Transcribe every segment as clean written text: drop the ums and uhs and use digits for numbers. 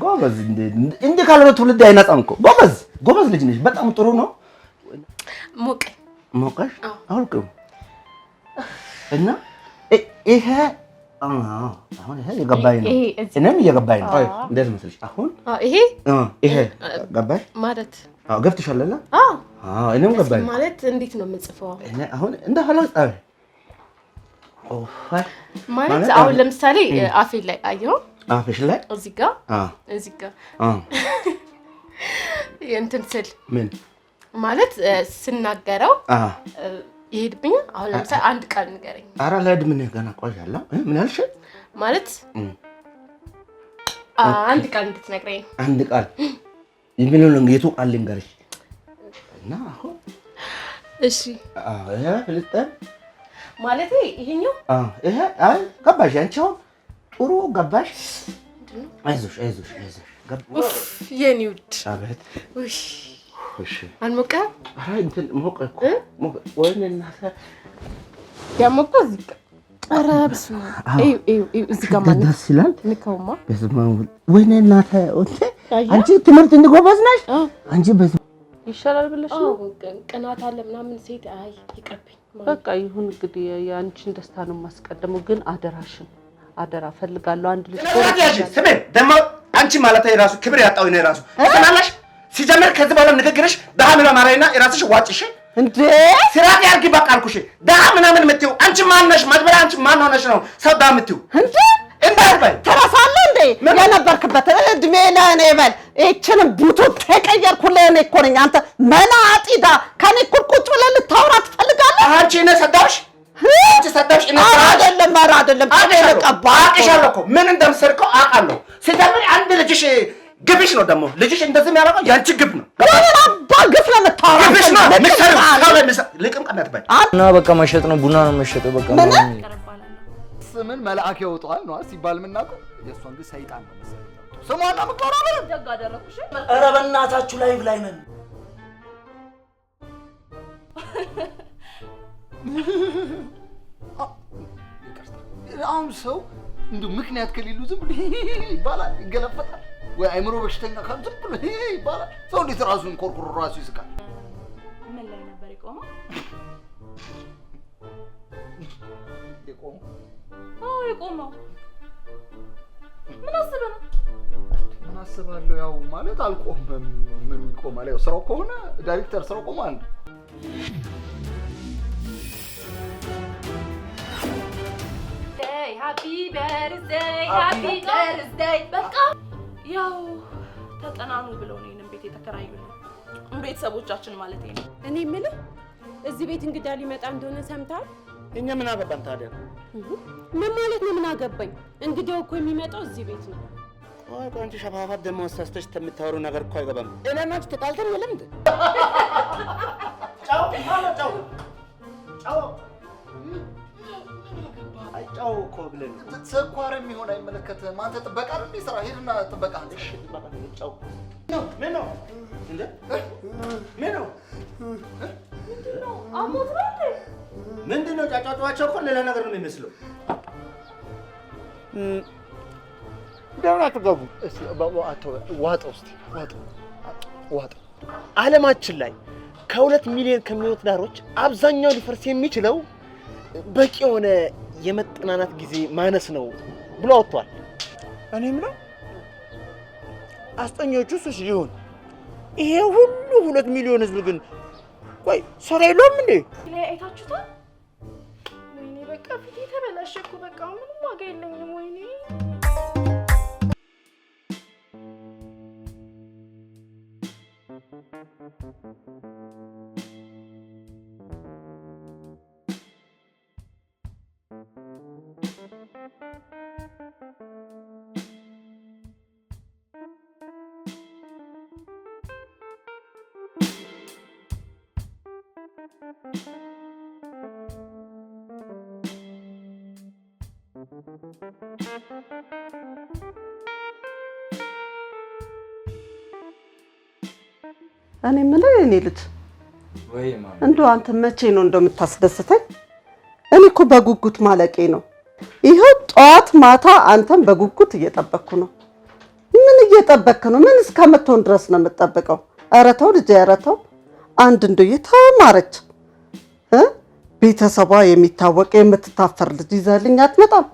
ጎበዝ እንዴ ካልሆነ ትውልድ አይነጻም እኮ ጎበዝ ልጅ ነሽ በጣም ጥሩ ነው ሞቀሽ አውልቀው እና ይሄ አሁን ይሄ የገባኝ ነው እኔም የገባኝ ነው እንዴት መስልሽ አሁን ይሄ ገባሽ ማለት ገብተሻል አይደል እኔም ገባኝ ማለት እንዴት ነው የምጽፈው እኔ አሁን እንደ ሐላል ጻፍ ማለት አሁን ለምሳሌ አፌ ላይ አየው አፍሽ ላይ እዚህ ጋር እንትን ስል ምን ማለት ስናገረው ይሄድብኛል አሁን ለምሳሌ አንድ ቃል ንገረኝ ኧረ ለድም ነው ገና ቆያለሁ ምን አልሽ ማለት አንድ ቃል እንድትነግረኝ አንድ ቃል የሚለው ነው የቱ ቃል ልንገርሽ እና አሁን እሺ ይሄ ፍልጠን ማለት ይሄኛው ይሄ አይ ገባሽ አንቺው ጥሩ ገባሽ አይዞሽ ገባሽ የኔ ውድ አቤት እሺ አልሞቀ አይ እንትን ሞቀ ወይኔና ያሞቀ እዚህ ጋር ኧረ በስመ አብ እዚህ ጋር ማለት ደስ ይላል ንከውማ በስመ አብ ወይኔና አንቺ ትምህርት እንድጎበዝ ነሽ አንቺ ይሻላል ብለሽ ነው ቅናት አለ ምናምን ሴት አይ ይቀርብኝ በቃ ይሁን እንግዲህ ያንቺን ደስታ ነው ማስቀደመው ግን አደራሽን አደራ ፈልጋለሁ አንድ ልጅ ስሜ ደሞ አንቺ ማለት የራሱ ክብር ያጣው ነው የራሱ ተናላሽ ሲጀመር ከዚህ በኋላ ንግግርሽ ዳሃምራ ማራይና የራስሽ ዋጭሽ እንዴ ስራት ያርጊ በቃ አልኩሽ ዳሃምናምን ምትዩ አንቺ ማነሽ መድበራ አንቺ ማን ሆነሽ ነው ሰው ዳምትዩ እንዴ እንዳይባይ ተራሳለህ እንዴ የነበርክበት እድሜ ለኔ በል እቺን ቡቱ ተቀየርኩልህ እኔ እኮ ነኝ አንተ መናጢዳ ከኔ ቁጭ ብለህ ልታወራ ትፈልጋለህ አንቺ ነህ ሰዳሽ አንቺ ሰዳሽ እኔ አይደለም አቅሻለሁ እኮ ምን እንደምሰርቀው አውቃለሁ ሲጀምር አንድ ልጅሽ ግብሽ ነው ደግሞ ልጅሽ እንደዚህ የሚያደርገው ያንቺ ግብ ነው ግፍ ነው የምታወራው ግብሽ ነው ልቅም ቀናት ባይ እና በቃ መሸጥ ነው ቡና ነው መሸጠው በቃ ስምን መልአክ ያወጣዋል ነው ሲባል ምናውቀው የእሷን ግን ሰይጣን ነው መሰለኝ ስሟና ምቅራራ ነው ደግ አደረኩሽ ኧረ በእናታችሁ ላይቭ ላይ ነን አሁን ሰው እንደው ምክንያት ከሌሉ ዝም ብሎ ይባላል ይገለፈጣል ወይ አይምሮ በሽተኛ ካሉ ዝም ብሎ ይባላል ሰው እንዴት ራሱን ኮርኩሮ ራሱ ይስቃል ምን ላይ ነበር የቆመው የቆመው ምን አስባለሁ ያው ማለት አልቆመም ምን ይቆማል ያው ስራው ከሆነ ዳይሬክተር ስራው ቆማል ሃፒ በርዝዴይ በቃ ያው ተጠናኑ ብለው ነው እኔን ቤት የተከራዩልን ቤተሰቦቻችን ማለት ነው እኔ የምልህ እዚህ ቤት እንግዳ ሊመጣ እንደሆነ ሰምታል እኛ ምን አገባን ታዲያ ምን ማለት ነው ምን አገባኝ እንግዲያው እኮ የሚመጣው እዚህ ቤት ነው ወይ አንቺ ሸፋፋት ደሞ አስተስተሽ ተምታወሩ ነገር እኮ አይገባም እኔናችሁ ተጣልተን የለም እንዴ ጫው እኮ ብለን ስኳር የሚሆን አይመለከትም አንተ ጥበቃ አይደል እንዴ ስራ ሄድና ጥበቃ እሺ ጥበቃ ጫው ምን ነው እንዴ ምን ነው ምንድነው አሞት ነው እንዴ ምንድነው ጫጫጫዋቸው እኮ ሌላ ነገር ነው የሚመስለው ደውና ተገቡ እስቲ ዋጣው እስቲ ዋጣው ዓለማችን ላይ ከ2 ሚሊዮን ከሚሆኑት ዳሮች አብዛኛው ሊፈርስ የሚችለው በቂ የሆነ የመጠናናት ጊዜ ማነስ ነው ብሎ አውጥቷል እኔም ነው አስጠኞቹስ እሺ ይሁን ይሄ ሁሉ 2 ሚሊዮን ህዝብ ግን ቆይ ሰራ የለውም እንዴ አይታችሁታል ወይኔ በቃ ፊቴ ተበላሸ እኮ በቃ ምንም ዋጋ የለኝም ወይኔ እኔ የምልህ እኔ ልጅ ወይ ማማ እንደው አንተ መቼ ነው እንደምታስደስተኝ እኔ እኮ በጉጉት ማለቄ ነው ይሄው ጧት ማታ አንተም በጉጉት እየጠበቅኩ ነው እየጠበክ ነው? ምን እስከምትሆን ድረስ ነው የምትጠብቀው? ኧረ ተው ልጄ፣ ኧረ ተው። አንድ እንደው የተማረች ቤተሰቧ የሚታወቅ የምትታፈር ልጅ ይዘህልኝ አትመጣም?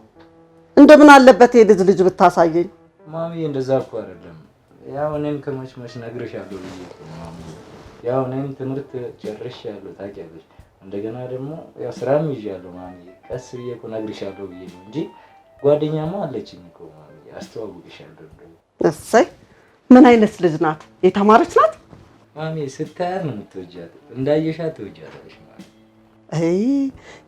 እንደምን አለበት የልጅ ልጅ ብታሳየኝ። ማሚ እንደዛ እኮ አይደለም። ያው እኔም ከመች ነግሬሻለሁ ብዬ ማሚ፣ ያው እኔም ትምህርት ጨርሻለሁ ታውቂያለሽ። እንደገና ደግሞ ያው ስራም ይዣለሁ ማሚ። ቀስ ብዬ እኮ ነግሬሻለሁ ብዬ ነው እንጂ ጓደኛማ አለችኝ እኮ ማሚ፣ አስተዋውቅሻለሁ። እሰይ፣ ምን አይነት ልጅ ናት? የተማረች ናት ማሚ? ስታያት ነው የምትወጃት፣ እንዳየሻት ትወጃታለሽ ማሚ።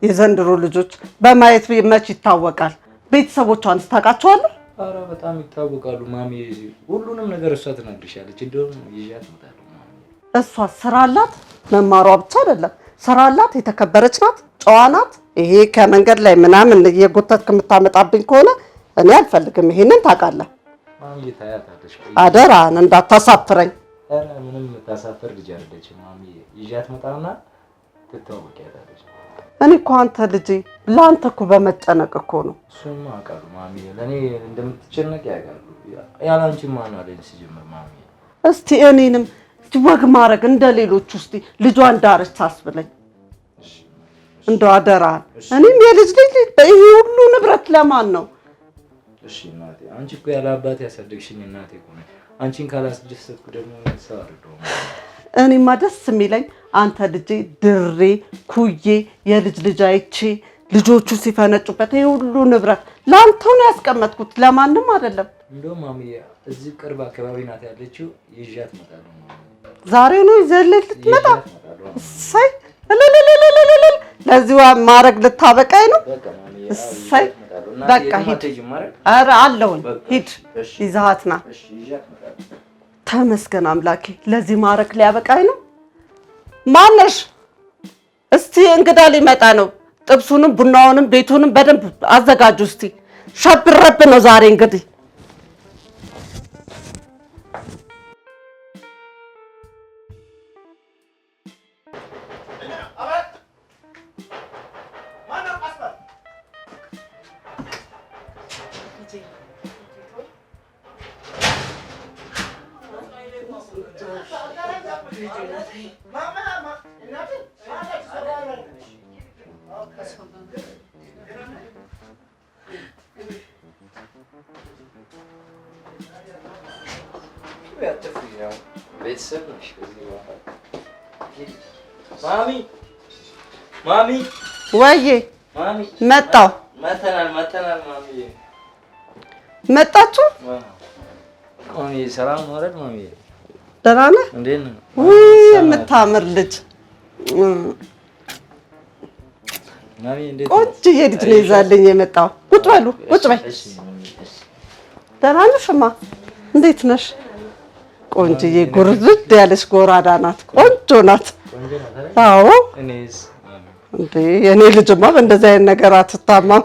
የዘንድሮ ልጆች በማየት መች ይታወቃል። ቤተሰቦቿንስ ታውቃቸዋለህ? ኧረ በጣም ይታወቃሉ ማሚ። ሁሉንም ነገር እሷ ትነግርሻለች። እንደውም ይዣት እመጣለሁ ማሚ። እሷ ስራ አላት፣ መማሯ ብቻ አይደለም ስራ አላት። የተከበረች ናት፣ ጨዋ ናት። ይሄ ከመንገድ ላይ ምናምን የጎተትክ የምታመጣብኝ ከሆነ እኔ አልፈልግም። ይሄንን ታውቃለህ ማሚ። ታያታለሽ። አደራህን እንዳታሳፍረኝ። ኧረ ምንም የምታሳፍር ልጅ አይደለችም ማሚ። ይዣት እመጣና ትተዋወቂያታለሽ። እኔ እኮ አንተ ልጄ ለአንተ እኮ በመጨነቅ እኮ ነው። እሱማ አውቃለሁ ማሚ፣ ለእኔ እንደምትጨነቅ ያውቃሉ። ያለ አንቺ ማን አለኝ ሲጀምር ማሚ። እስቲ እኔንም ወግ ማድረግ እንደ ሌሎች ውስጥ ልጇን ዳረች ታስብለኝ እንደው አደራህን። እኔም የልጅ ልጅ ይሄ ሁሉ ንብረት ለማን ነው? እሺ እናቴ፣ አንቺ እኮ ያለ አባት ያሳደግሽኝ እናቴ እኮ ነሽ። አንቺን ካላስደሰትኩ ደግሞ ሰው አይደለሁም። እኔማ ደስ የሚለኝ አንተ ልጄ ድሬ ኩዬ የልጅ ልጅ አይቼ ልጆቹ ሲፈነጩበት ይሄ ሁሉ ንብረት ለአንተው ነው ያስቀመጥኩት፣ ለማንም አይደለም። እንደውም ማሚ እዚህ ቅርብ አካባቢ ናት ያለችው። ይዣት እመጣለሁ። ዛሬ ነው ይዘህልኝ ልትመጣ? እሰይ ለዚህ ማድረግ ልታበቃኝ ነው። እሰይ በቃ ሂድ። ኧረ አለሁኝ፣ ሂድ ይዘሃት ና። ተመስገን አምላኬ፣ ለዚህ ማድረግ ሊያበቃኝ ነው። ማነሽ? እስቲ እንግዳ ሊመጣ ነው። ጥብሱንም ቡናውንም ቤቱንም በደንብ አዘጋጁ። እስቲ ሸብረብ ነው ዛሬ እንግዲህ። ማሚ ወይዬ መጣሁ። መተናል ማሚ። መጣችሁ? ማሚ ሰላም ነው አይደል ማሚ? ደህና ነህ? እንዴት ነው? ውይ የምታምር ልጅ ማሚ። እንዴት ቆንጆዬ ልጅ ነው ይዛልኝ የመጣው። ቁጭ በሉ፣ ቁጭ በይ። ደህና ነሽማ? እንዴት ነሽ? ቆንጆዬ ጉርድ ያለች ጎራዳ ናት። ቆንጆ ናት። አዎ እንዴ የኔ ልጅማ በእንደዚህ አይነት ነገር አትታማም።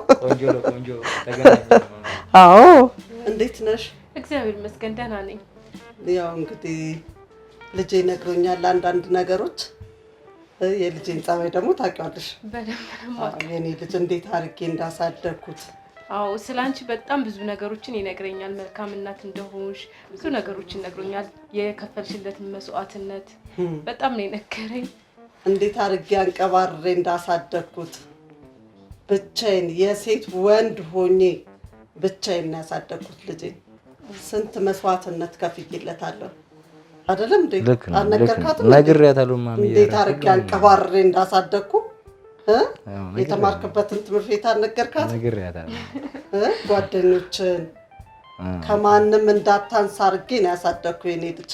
አዎ እንዴት ነሽ? እግዚአብሔር ይመስገን ደህና ነኝ። ያው እንግዲህ ልጄ ነግሮኛል አንዳንድ ነገሮች። የልጄን ጸባይ ደግሞ ታውቂዋለሽ በደንብ። የኔ ልጅ እንዴት አድርጌ እንዳሳደግኩት። አዎ ስላንቺ በጣም ብዙ ነገሮችን ይነግረኛል። መልካም እናት እንደሆንሽ ብዙ ነገሮችን ነግሮኛል። የከፈልሽለትን መስዋዕትነት በጣም ነው የነገረኝ። እንዴት አድርጌ አንቀባርሬ እንዳሳደግኩት ብቻዬን የሴት ወንድ ሆኜ ብቻዬን ያሳደግኩት ልጄን ስንት መስዋዕትነት ከፍዬለታለሁ። አይደለም እንዴ? አልነገርካትም? ነግሬያታለሁ ማሚ። እንዴት አድርጌ አንቀባርሬ እንዳሳደግኩ የተማርክበትን ትምህርት ቤት አልነገርካትም? ነግሬያታለሁ። ጓደኞችን ከማንም እንዳታንስ አድርጌ ነው ያሳደግኩ የኔ ልጅ።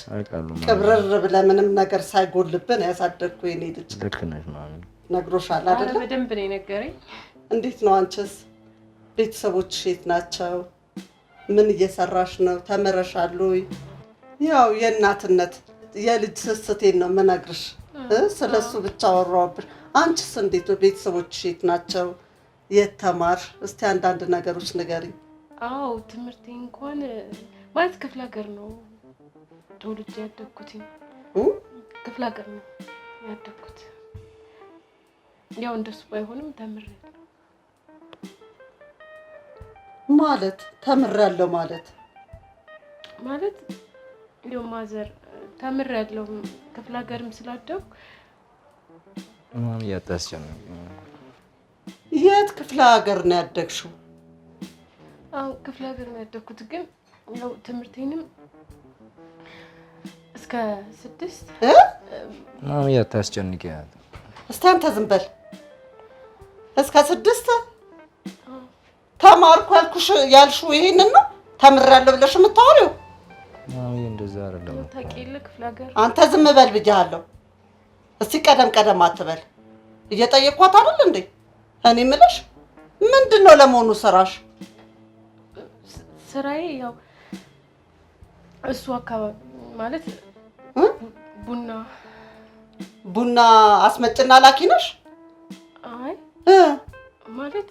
ቅብርር ብለህ ምንም ነገር ሳይጎልብን ያሳደግኩ የኔ ልጅ። ልክ ነሽ ማሚ። ነግሮሻል አይደል? በደንብ ነው የነገረኝ። እንዴት ነው አንቺስ? ቤተሰቦችሽ የት ናቸው? ምን እየሰራሽ ነው? ተመረሻል ወይ? ያው የእናትነት የልጅ ስስቴን ነው የምነግርሽ። ስለሱ ብቻ አወራሁብሽ። አንቺስ እንዴት ነው? ቤተሰቦችሽ የት ናቸው? የት ተማርሽ? እስቲ አንዳንድ ነገሮች ንገሪኝ። አዎ ትምህርቴ እንኳን ማለት ክፍለ ሀገር ነው ተወልጄ ያደግኩት። ክፍለ ሀገር ነው ያደግኩት። ያው እንደሱ ባይሆንም ተምሬያለሁ። ማለት ተምሬያለሁ ማለት ማለት እንደው ማዘር ተምሬያለሁ ክፍለ ሀገርም ስላደኩ ማሚ ያታስጨንቅ። የት ክፍለ ሀገር ነው ያደግሽው? አዎ ክፍለ ሀገር ነው ያደኩት፣ ግን ያው ትምህርቴንም እስከ 6 ማሚ ያታስጨንቅ። እስቲ አንተ ዝም በል። እስከ 6 ተማርኩ ያልሽው ይሄንን ነው ተምሬያለሁ ብለሽ የምታወሪው? ማሚ እንደዛ አይደለም። ታውቂልህ ክፍለ ሀገር አንተ ዝም በል ብያለሁ። እስቲ ቀደም አትበል። እየጠየኳት አይደል እንዴ? እኔ የምልሽ ምንድነው ለመሆኑ ስራሽ? ስራዬ ያው እሱ አካባቢ ማለት ቡና አስመጭና ላኪ ነሽ? አይ ማለት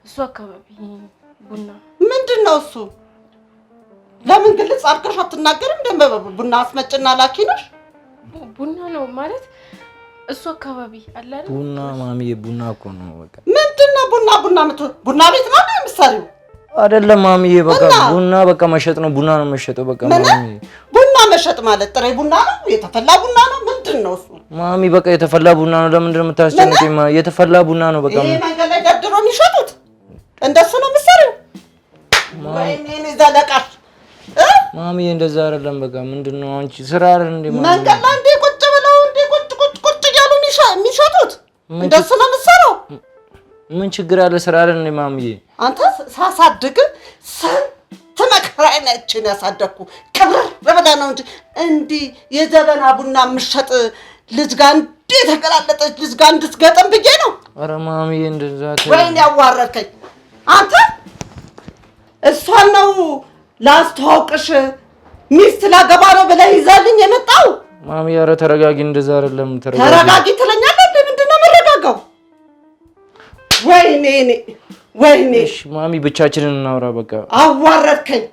እሱ አካባቢ ቡና ምንድነው እሱ? ለምን ግልጽ አድርገሽ አትናገሪም? ቡና አስመጭና ላኪ ነሽ? ቡና ነው ማለት እሱ አካባቢ አለ አይደል? ቡና ማሚዬ ቡና እኮ ነው በቃ። ምንድነው ቡና ቤት ነው የምትሰሪው? አይደለም ማሚዬ በቃ ቡና በቃ መሸጥ ነው። ቡና ነው መሸጠው በቃ ማሚዬ። ቡና መሸጥ ማለት ጥሬ ቡና ነው? የተፈላ ቡና ነው? ምንድነው እሱ? ማሚ በቃ የተፈላ ቡና ነው። ለምንድን ነው የምታስጨንቀኝ? የተፈላ ቡና ነው በቃ። ይሄ መንገድ ላይ ደርድሮ የሚሸጡት እንደሱ ነው የምትሰሪው? ወይኔ እኔ ዘለቃሽ ማሚዬ እንደዛ አይደለም በቃ። ምንድነው አንቺ ስራ አይደል እንዴ? መንገድ ላይ እንደ ቁጭ ብለው እንደ ቁጭ እያሉ የሚሸጡት እንደሱ ነው የምትሰራው? ምን ችግር አለ? ስራ አይደል እንዴ ማሚዬ? አንተ ሳሳድግ ስንት መከራዬን አይቼ ነው ያሳደግኩ። ክብር ብለህ ነው እንዲህ የዘበና ቡና የምትሸጥ ልጅ ጋር እንዲህ የተገላለጠች ልጅ ጋር እንድትገጥም ብዬ ነው። ኧረ ማሚዬ እንደዛ ወይኔ ያዋረድከኝ አንተ። እሷን ነው ላስተዋውቅሽ ሚስት ላገባ ነው ብለህ ይዘህልኝ የመጣው? ማሚ ኧረ ተረጋጊ። እንደዛ አይደለም። ተረጋጊ ትለኛለህ እንዴ? ምንድን ነው የምረጋጋው? ወይኔ እሺ ማሚ ብቻችንን እናውራ በቃ። አዋረድከኝ።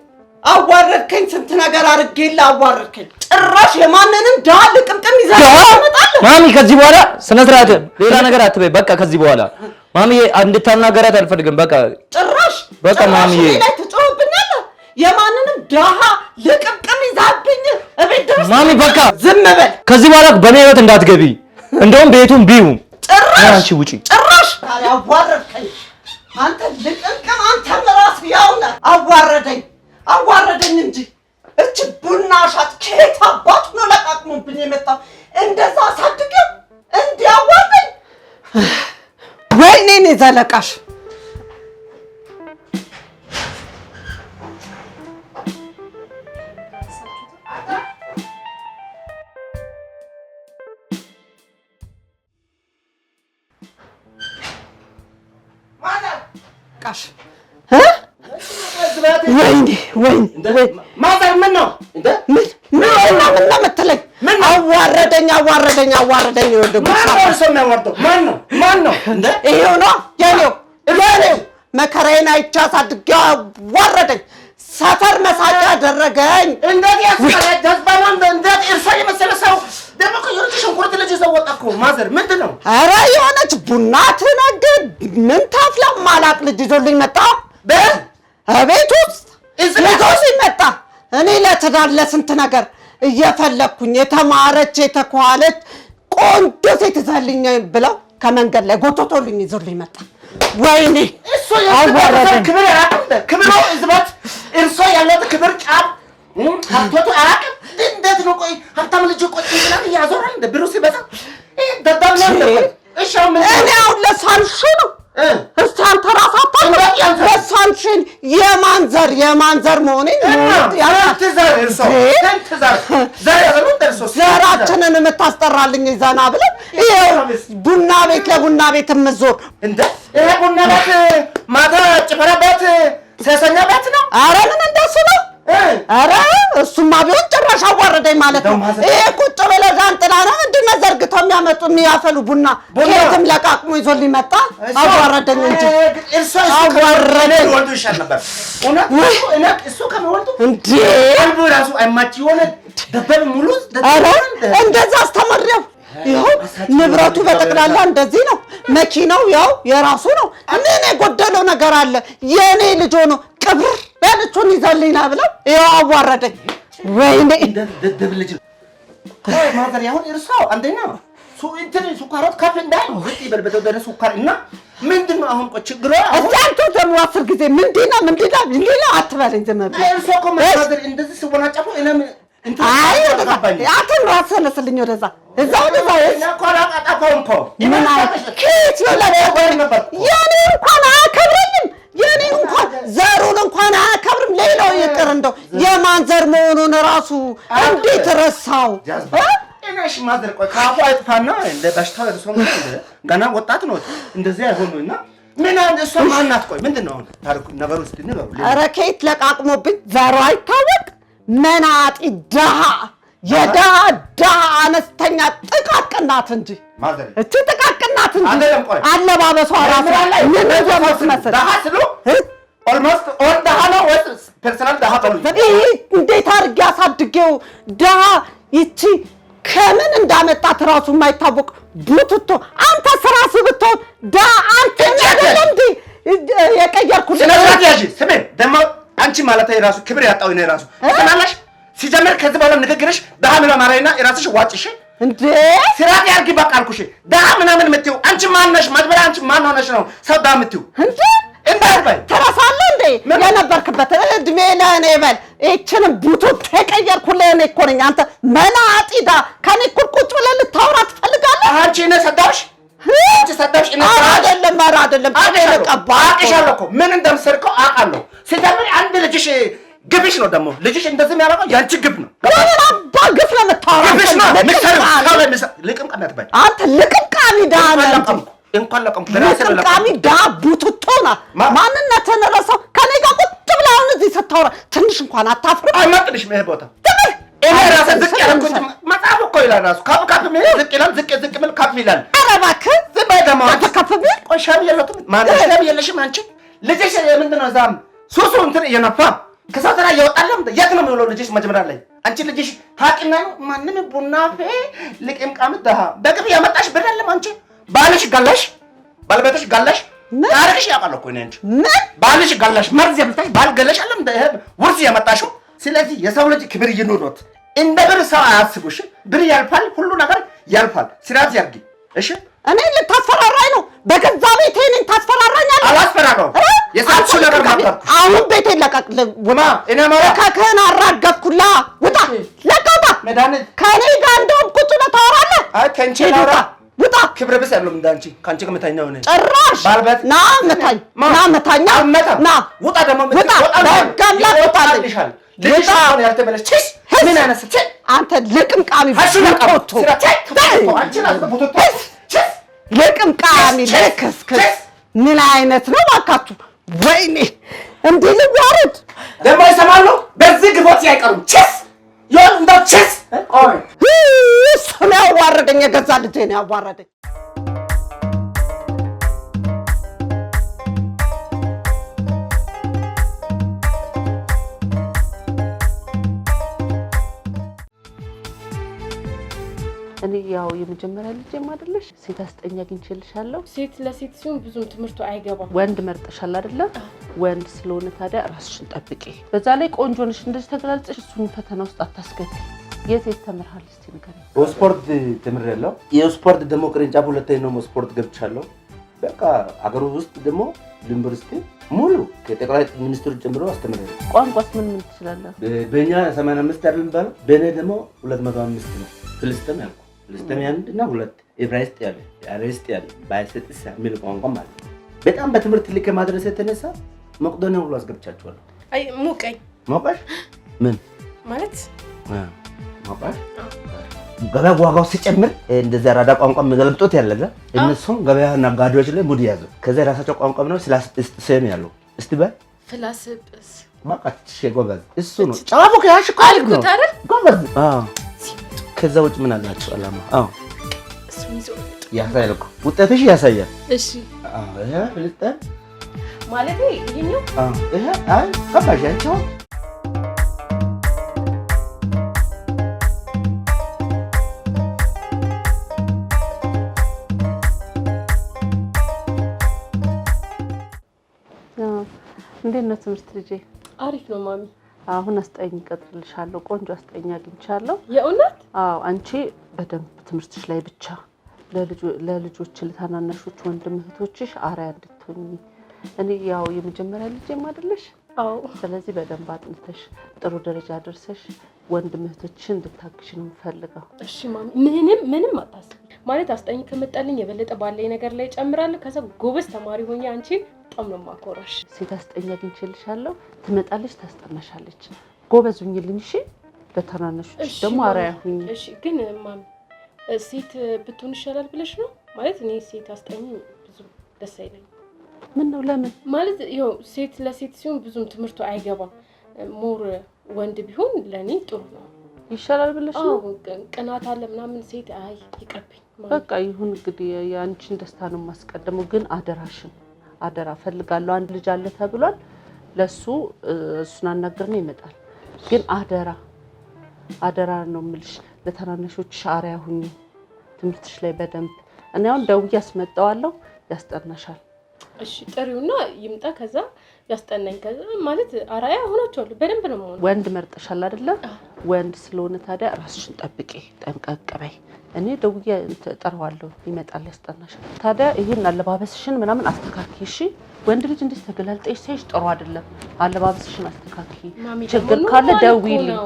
ስንት ነገር አድርጌልህ አዋረድከኝ። ጭራሽ የማንንም ድሀ ልቅምቅም ይዘህ ትመጣለህ? ማሚ ከዚህ በኋላ ስነ ስርዓት ሌላ ነገር አትበይ በቃ። ከዚህ በኋላ ማሚዬ እንድታናገራት አልፈልግም በቃ። ጭራሽ ማሚዬ ላይ ትጮህብኛለህ? የማንንም ድሀ ልቅምቅም ይዘህብኝ እቤት ድረስ ማሚ በቃ ዝም በል። ከዚህ በኋላ በኔ ህይወት እንዳትገቢ። እንደውም ቤቱን ቢዩ አንቺ ውጪ። ጭራሽ አዋረድከኝ አንተ ልቅምቅም። አንተም እራስህ ያው ነህ። አዋረደኝ እንጂ እች ቡና ሻጥ ከየት አባቱ ነው ለቃቅሞብኝ የመጣው? እንደዛ አሳድገው እንዲያዋርደኝ። ወይኔ እኔ ዘለቃሽ ወይኔ ማዘር ምን ነው የምትለኝ? አዋረደኝ። ማን ነው? ይሄው ነው የኔው መከራዬን አይቼ አሳድጌው አዋረደኝ። ሰፈር መሳቂያ አደረገኝ። እንዴት ያስቀረኝ ደስባላም እንዴት እርሳ የመሰለ ሰው ደግሞ ከየሩት ሽንኩርት ልጅ ይዘው ወጣ እኮ። ማዘር ምንድን ነው? ኧረ የሆነች ቡና ትነግድ ምን ታፍላ ማላቅ ልጅ ይዞልኝ መጣ። በቤት ውስጥ ይዞ ሲመጣ እኔ ለትዳር ለስንት ነገር እየፈለግኩኝ የተማረች የተኳለች ቆንጆ ሴት ይዘህልኝ ብለው ከመንገድ ላይ ጎቶቶልኝ ይዞልኝ መጣ። ወይኔ እሱ ያለው ክብር ያላቀም ክብር ነው እዝበት እርሶ ያለው ክብር ጫፍ ሀብቶቱ አያውቅም። እንዴት ነው ቆይ ሀብታም ልጅ ቆይ ይላል ያዞራል እንደ ብሩ ሲበዛ ደዳም ነው። እሺ እኔ አሁን ለሳንሹ ነው እስቲ አንተ ራስህ አታውቅም። ለሳንሽን የማንዘር መሆኔን ዘራችንን የምታስጠራልኝ ዘና ብለን ይኸው ቡና ቤት ለቡና ቤት የምትዞር ይሄ ቡና ቤት ማታ ጭፈራ ቤት ሴሰኛ ቤት ነው። ኧረ ምን እንደሱ ነው? ኧረ እሱማ ቢሆን ጭራሽ አዋረደኝ ማለት ነው። ይሄ ቁጭ ብለህ ዣንጥላ ነው ምንድን ነው ዘርግተው የሚያፈሉ ቡና ከየትም ለቃቅሞ ይዞልኝ መጣ። አዋረደኝ እንጂ አዋረደኝ። እሱ ከሚወልዱ እንዴ ቀልቡ ራሱ አይማች የሆነ ደበብ ሙሉ ኧረ እንደዛ አስተምሬው ይኸው ንብረቱ በጠቅላላ እንደዚህ ነው። መኪናው ያው የራሱ ነው። ምን የጎደለው ነገር አለ? የኔ ልጅ ሆኖ ቅብር በልቹን ይዘልኝና ብለው ይኸው አዋረደኝ። ወይኔ ደደብ ልጅ ቆይ ማዘር ያሁን እርሳው አንደኛ እንትን ሱካሮት ከፍ እንዳይ ዝቅ ይበል በተወደደ ሱካር እና ምንድን ነው አሁን ችግሩ? እስኪ አንተ ደግሞ 10 ጊዜ ምንድን ነው አትበለኝ። ዝም ብለህ እርሳው እኮ ማዘር እንደዚህ ሲወናጨፉ እኔም እንትን አትን ራስለስልኝ ወደዛ እዛው እና ቆላ አጣፋው እኮ ምን አይነት ኪት ነው ነበር ያኔ እንኳን አያከብረኝም። ያኔ እንኳን ዘሩን እንኳን አያከብርም። ሌላው ይቅር እንደው የማን ዘር መሆኑን ራሱ እንዴት ረሳው? እኔሽ ማዘር ቆይ ካፉ አይጥፋና እንደ በሽታው እርሶም ገና ወጣት ነው እንደዚህ አይሆኑና ምን አንድ እሷ ማናት? ቆይ ምንድነው አሁን ታሪኩ ነገሩ እስቲ ንገሩ። ኧረ ከየት ለቃቅሞብኝ ዘሩ አይታወቅ መናጢ ድሃ የድሃ አነስተኛ ጥቃቅን ናት እንጂ ማዘር እቺ ጥቃቅን ናት እንጂ አለባበሷ ራሱ ምን እንደምትመስል ድሃ ስሉ ኦልሞስት ኦል ድሃ ነው ወይስ ፐርሰናል ድሃ ነው? እንዴት አድርጌ አሳድጌው ድሃ ይቺ ከምን እንዳመጣት ራሱ የማይታወቅ ቡትቶ አንተ ስራስ ብትሆን ድሃ አንተ አይደለም እንዴ የቀየርኩልህ? ስለዚህ ያጂ ስሜ ደግሞ አንቺ ማለት ራሱ ክብር ያጣው ነው ራሱ ተናላሽ ሲጀመር ከዚህ በኋላ ንግግርሽ ድሃ ምናምን ማራይና ራስሽ ዋጭሽ እንዴ ስራት ያርጊ በቃ አልኩሽ። ድሃ ምናምን የምትይው አንቺ ማን ነሽ? መድበላ አንቺ ማን ሆነሽ ነው ሰው ድሃ የምትይው? እንዴ ትረሳለህ እንዴ የነበርክበት እድሜ ለእኔ በል። ይህችንም ቡቱ ተቀየርኩልህ እኔ እኮ ነኝ። አንተ መናጢ ድሃ ከእኔ እኩል ቁጭ ብለህ ልታወራ ትፈልጋለህ? አንቺ እኔ ሰዳሽ አንቺ ሰዳሽ እኔ አይደለም ኧረ አይደለም አውቅሻለሁ እኮ ምን እንደምሰርቀው አውቃለሁ። ሲጀምር አንድ ልጅሽ ግብሽ ነው ደግሞ ልጅሽ እንደዚህ የሚያደርገው ያንቺ ግብ ነው። ምን አባ ግፍ ነው የምታወራው? ግብሽ ነው ልቅም ቀናት ባይ አንተ ልቅምቃሚ ድሃ ነህ። እንኳን ለቀምኩ ልቅምቃሚ ድሃ ቡትቶ ናት። ማንነትህን ረሳው። ከኔ ጋር ቁጭ ብለህ አሁን እዚህ ስታወራ ትንሽ እንኳን አታፍርም? አይመጥንሽም ይሄ ቦታ እኔ ራሴ ዝቅ ያልኩት መጽሐፍ እኮ ይላል ራሱ ከፍ ከፍ ምን ዝቅ ይላል ዝቅ ምን ከፍ ይላል። ኧረ እባክህ ዝም በይ ደግሞ አንተ ከፍ ብል ቆሻም የለቱም ማለት ሸም የለሽም አንቺ ልጅሽ ምንድን ነው እዛም ሱሱ እንትን እየነፋ ከሰው ተራ እየወጣለም የት ነው የሚውለው ልጅሽ? መጀመሪያ ላይ አንቺ ልጅሽ ታውቂና ማንም ቡና ፈ ልቅምቃም ድሃ በግብ ያመጣሽ ብር የለም አንቺ ባልሽ ጋላሽ ባልበትሽ ጋላሽ ታሪክሽ ያውቃል እኮ እኔ አንቺ ባልሽ ጋላሽ መርዝ ያመጣሽ ባል ገለሽ አለም ውርስ ያመጣሽው። ስለዚህ የሰው ልጅ ክብር ይኑሮት። እንደ ብር ሰው አያስቡሽ። ብር ያልፋል፣ ሁሉ ነገር ያልፋል። ስራት ያርጊ እሺ። እኔ ልታስፈራራኝ ነው? በገዛ ቤቴ እኔን ታስፈራራኛለህ? አላስፈራራው የሳልሱ ነገር ማጣጣ አሁን ቤቴን ለቀቅልኝ። ወማ እኔ ማለት ከከና አራገፍኩላ ውጣ ለቀውጣ መድኃኒት ከኔ ጋር እንደውም ቁጭ ብለህ ታወራለህ። አይ ከንቺ ላውራ ውጣ። ክብረ ቢስ ያለው እንዳንቺ ካንቺ ከመታኝ ነው እኔ ጭራሽ ባልበት ና መታኝ ና መታኛ ና ውጣ ደግሞ ውጣ በጋላ ውጣልሻል ልጅሽ ነው ያልተበለሽ ምን አነሰች አንተ ልቅምቃሚ ቡትቶ ልቅምቃሚ ልክስክስ ምን አይነት ነው ባካችሁ? ወይኔ እንዲህ ልዋረድ ደግሞ ይሰማሉ። በዚህ ግፎት አይቀሩም። ቸስ ይሁን እንደው ቸስ ቆይ ስለ ያዋረደኝ የገዛ ልጄ ነው ያዋረደኝ። እኔ ያው የመጀመሪያ ልጄም አይደለሽ ሴት አስጠኛ አግኝቼልሻለሁ። ሴት ለሴት ሲሆን ብዙም ትምህርቱ አይገባም። ወንድ መርጠሻል አይደለ? ወንድ ስለሆነ ታዲያ ራስሽን ጠብቂ። በዛ ላይ ቆንጆ ነሽ። እንደዚህ ተገላልጸሽ እሱን ፈተና ውስጥ አታስገቢ። የት ተምርሃል እስቲ ንገረኝ። ስፖርት ተምሬያለሁ። የስፖርት ደግሞ ቅርንጫፍ ሁለተኛ ነው ስፖርት ገብቻለሁ። በቃ አገሩ ውስጥ ደግሞ ዩኒቨርሲቲ ሙሉ ከጠቅላይ ሚኒስትሩ ጀምሮ አስተምሬያለሁ። ቋንቋስ ምን ትችላለህ? በእኛ 85 አይደል ባለው በእኔ ደግሞ 205 ነው። ፍልስጤም ያልኩ ፍልስጤም አንድና ሁለት ዕብራይስጥ ያለ አሬስጥ ያለ ባይሰጥስ የሚል ቋንቋ ማለት በጣም በትምህርት ልክ ማድረስ የተነሳ መቅዶኒያ ሁሉ አስገብቻቸዋለሁ። አይ ሙቀኝ ሞቃሽ ምን ማለት ሞቃሽ ገበያ ዋጋው ሲጨምር እንደዛ አራዳ ቋንቋ መገልብጦት ያለዛ እነሱም ገበያ ነጋዴዎች ላይ ሙድ ያዙ። ከዛ የራሳቸው ቋንቋ ነው ስላስጥሰን ያለው እስቲ በል ፍላስጥስ ማቃትሽ ጎበዝ እሱ ነው ጫፉ ከያሽ ቃል ነው ጎበዝ። ከዛ ውጭ ምን አላችሁ አላማ? አዎ እሱን ይዞ ያሳያል እኮ ውጤትሽ ያሳያል። እሺ አዎ ይሄ ፍልስጤም ማለት ይሄኛው ይሄ አይ ከባሽ አንቺው እንዴት ነው ትምህርት ልጄ? አሪፍ ነው ማሚ። አሁን አስጠኝ እቀጥርልሻለሁ። ቆንጆ አስጠኝ አግኝቻለሁ። የእውነት? አዎ አንቺ በደንብ ትምህርትሽ ላይ ብቻ ለልጆች ለታናናሾች ወንድም እህቶችሽ አርአያ እንድትሆኚ። እኔ ያው የመጀመሪያ ልጄም አይደለሽ? አዎ። ስለዚህ በደንብ አጥንተሽ ጥሩ ደረጃ ደርሰሽ ወንድም እህቶችሽን እንድታግሽ ነው የምፈልገው። እሺ ማሚ፣ ምንም አታስቢ። ማለት አስጠኝ ከመጣልኝ የበለጠ ባለኝ ነገር ላይ ጨምራለሁ። ከዛ ጎበዝ ተማሪ ሆኜ አንቺ በጣም ነው የማኮራሽ። ሴት አስጠኝ አግኝቼልሻለሁ። ትመጣለች፣ ታስጠናሻለች። ጎበዝ ሁኚልኝ እሺ። ለታናናሾች ደግሞ አርአያ ሁኚ። እሺ። ግን ማሚ ሴት ብትሆን ይሻላል ብለሽ ነው? ማለት እኔ ሴት አስጠኝ ብዙ ደስ አይለኝም። ምን ነው? ለምን? ማለት ያው ሴት ለሴት ሲሆን ብዙም ትምህርቱ አይገባም። ሞር ወንድ ቢሆን ለኔ ጥሩ ነው። ይሻላል ብለሽ ነው? ቅናት አለ ምናምን። ሴት አይ ይቅርብኝ። በቃ ይሁን እንግዲህ፣ የአንቺን ደስታ ነው የማስቀድመው። ግን አደራሽን አደራ ፈልጋለሁ። አንድ ልጅ አለ ተብሏል። ለሱ እሱን አናግረን ይመጣል። ግን አደራ ነው የምልሽ። ለታናናሾችሽ አርአያ ሁኚ። ትምህርትሽ ላይ በደንብ እኔ አሁን ደውዬ አስመጣዋለሁ። ያስጠናሻል። እሺ ጥሪውና ይምጣ። ከዛ ያስጠናኝ። ከዛ ማለት አርአያ ሆናችኋለሁ። በደንብ ነው የምሆነው። ወንድ መርጠሻል አይደለ? ወንድ ስለሆነ ታዲያ ራስሽን ጠብቂ፣ ጠንቀቅ በይ። እኔ ደውዬ እጠራዋለሁ፣ ይመጣል፣ ያስጠናሻል። ታዲያ ይሄን አለባበስሽን ምናምን አስተካኪ እሺ። ወንድ ልጅ እንዴት ተገላልጠሽ ሳይሽ ጥሩ አይደለም። አለባበስሽን አስተካኪ። ችግር ካለ ደውይልኝ።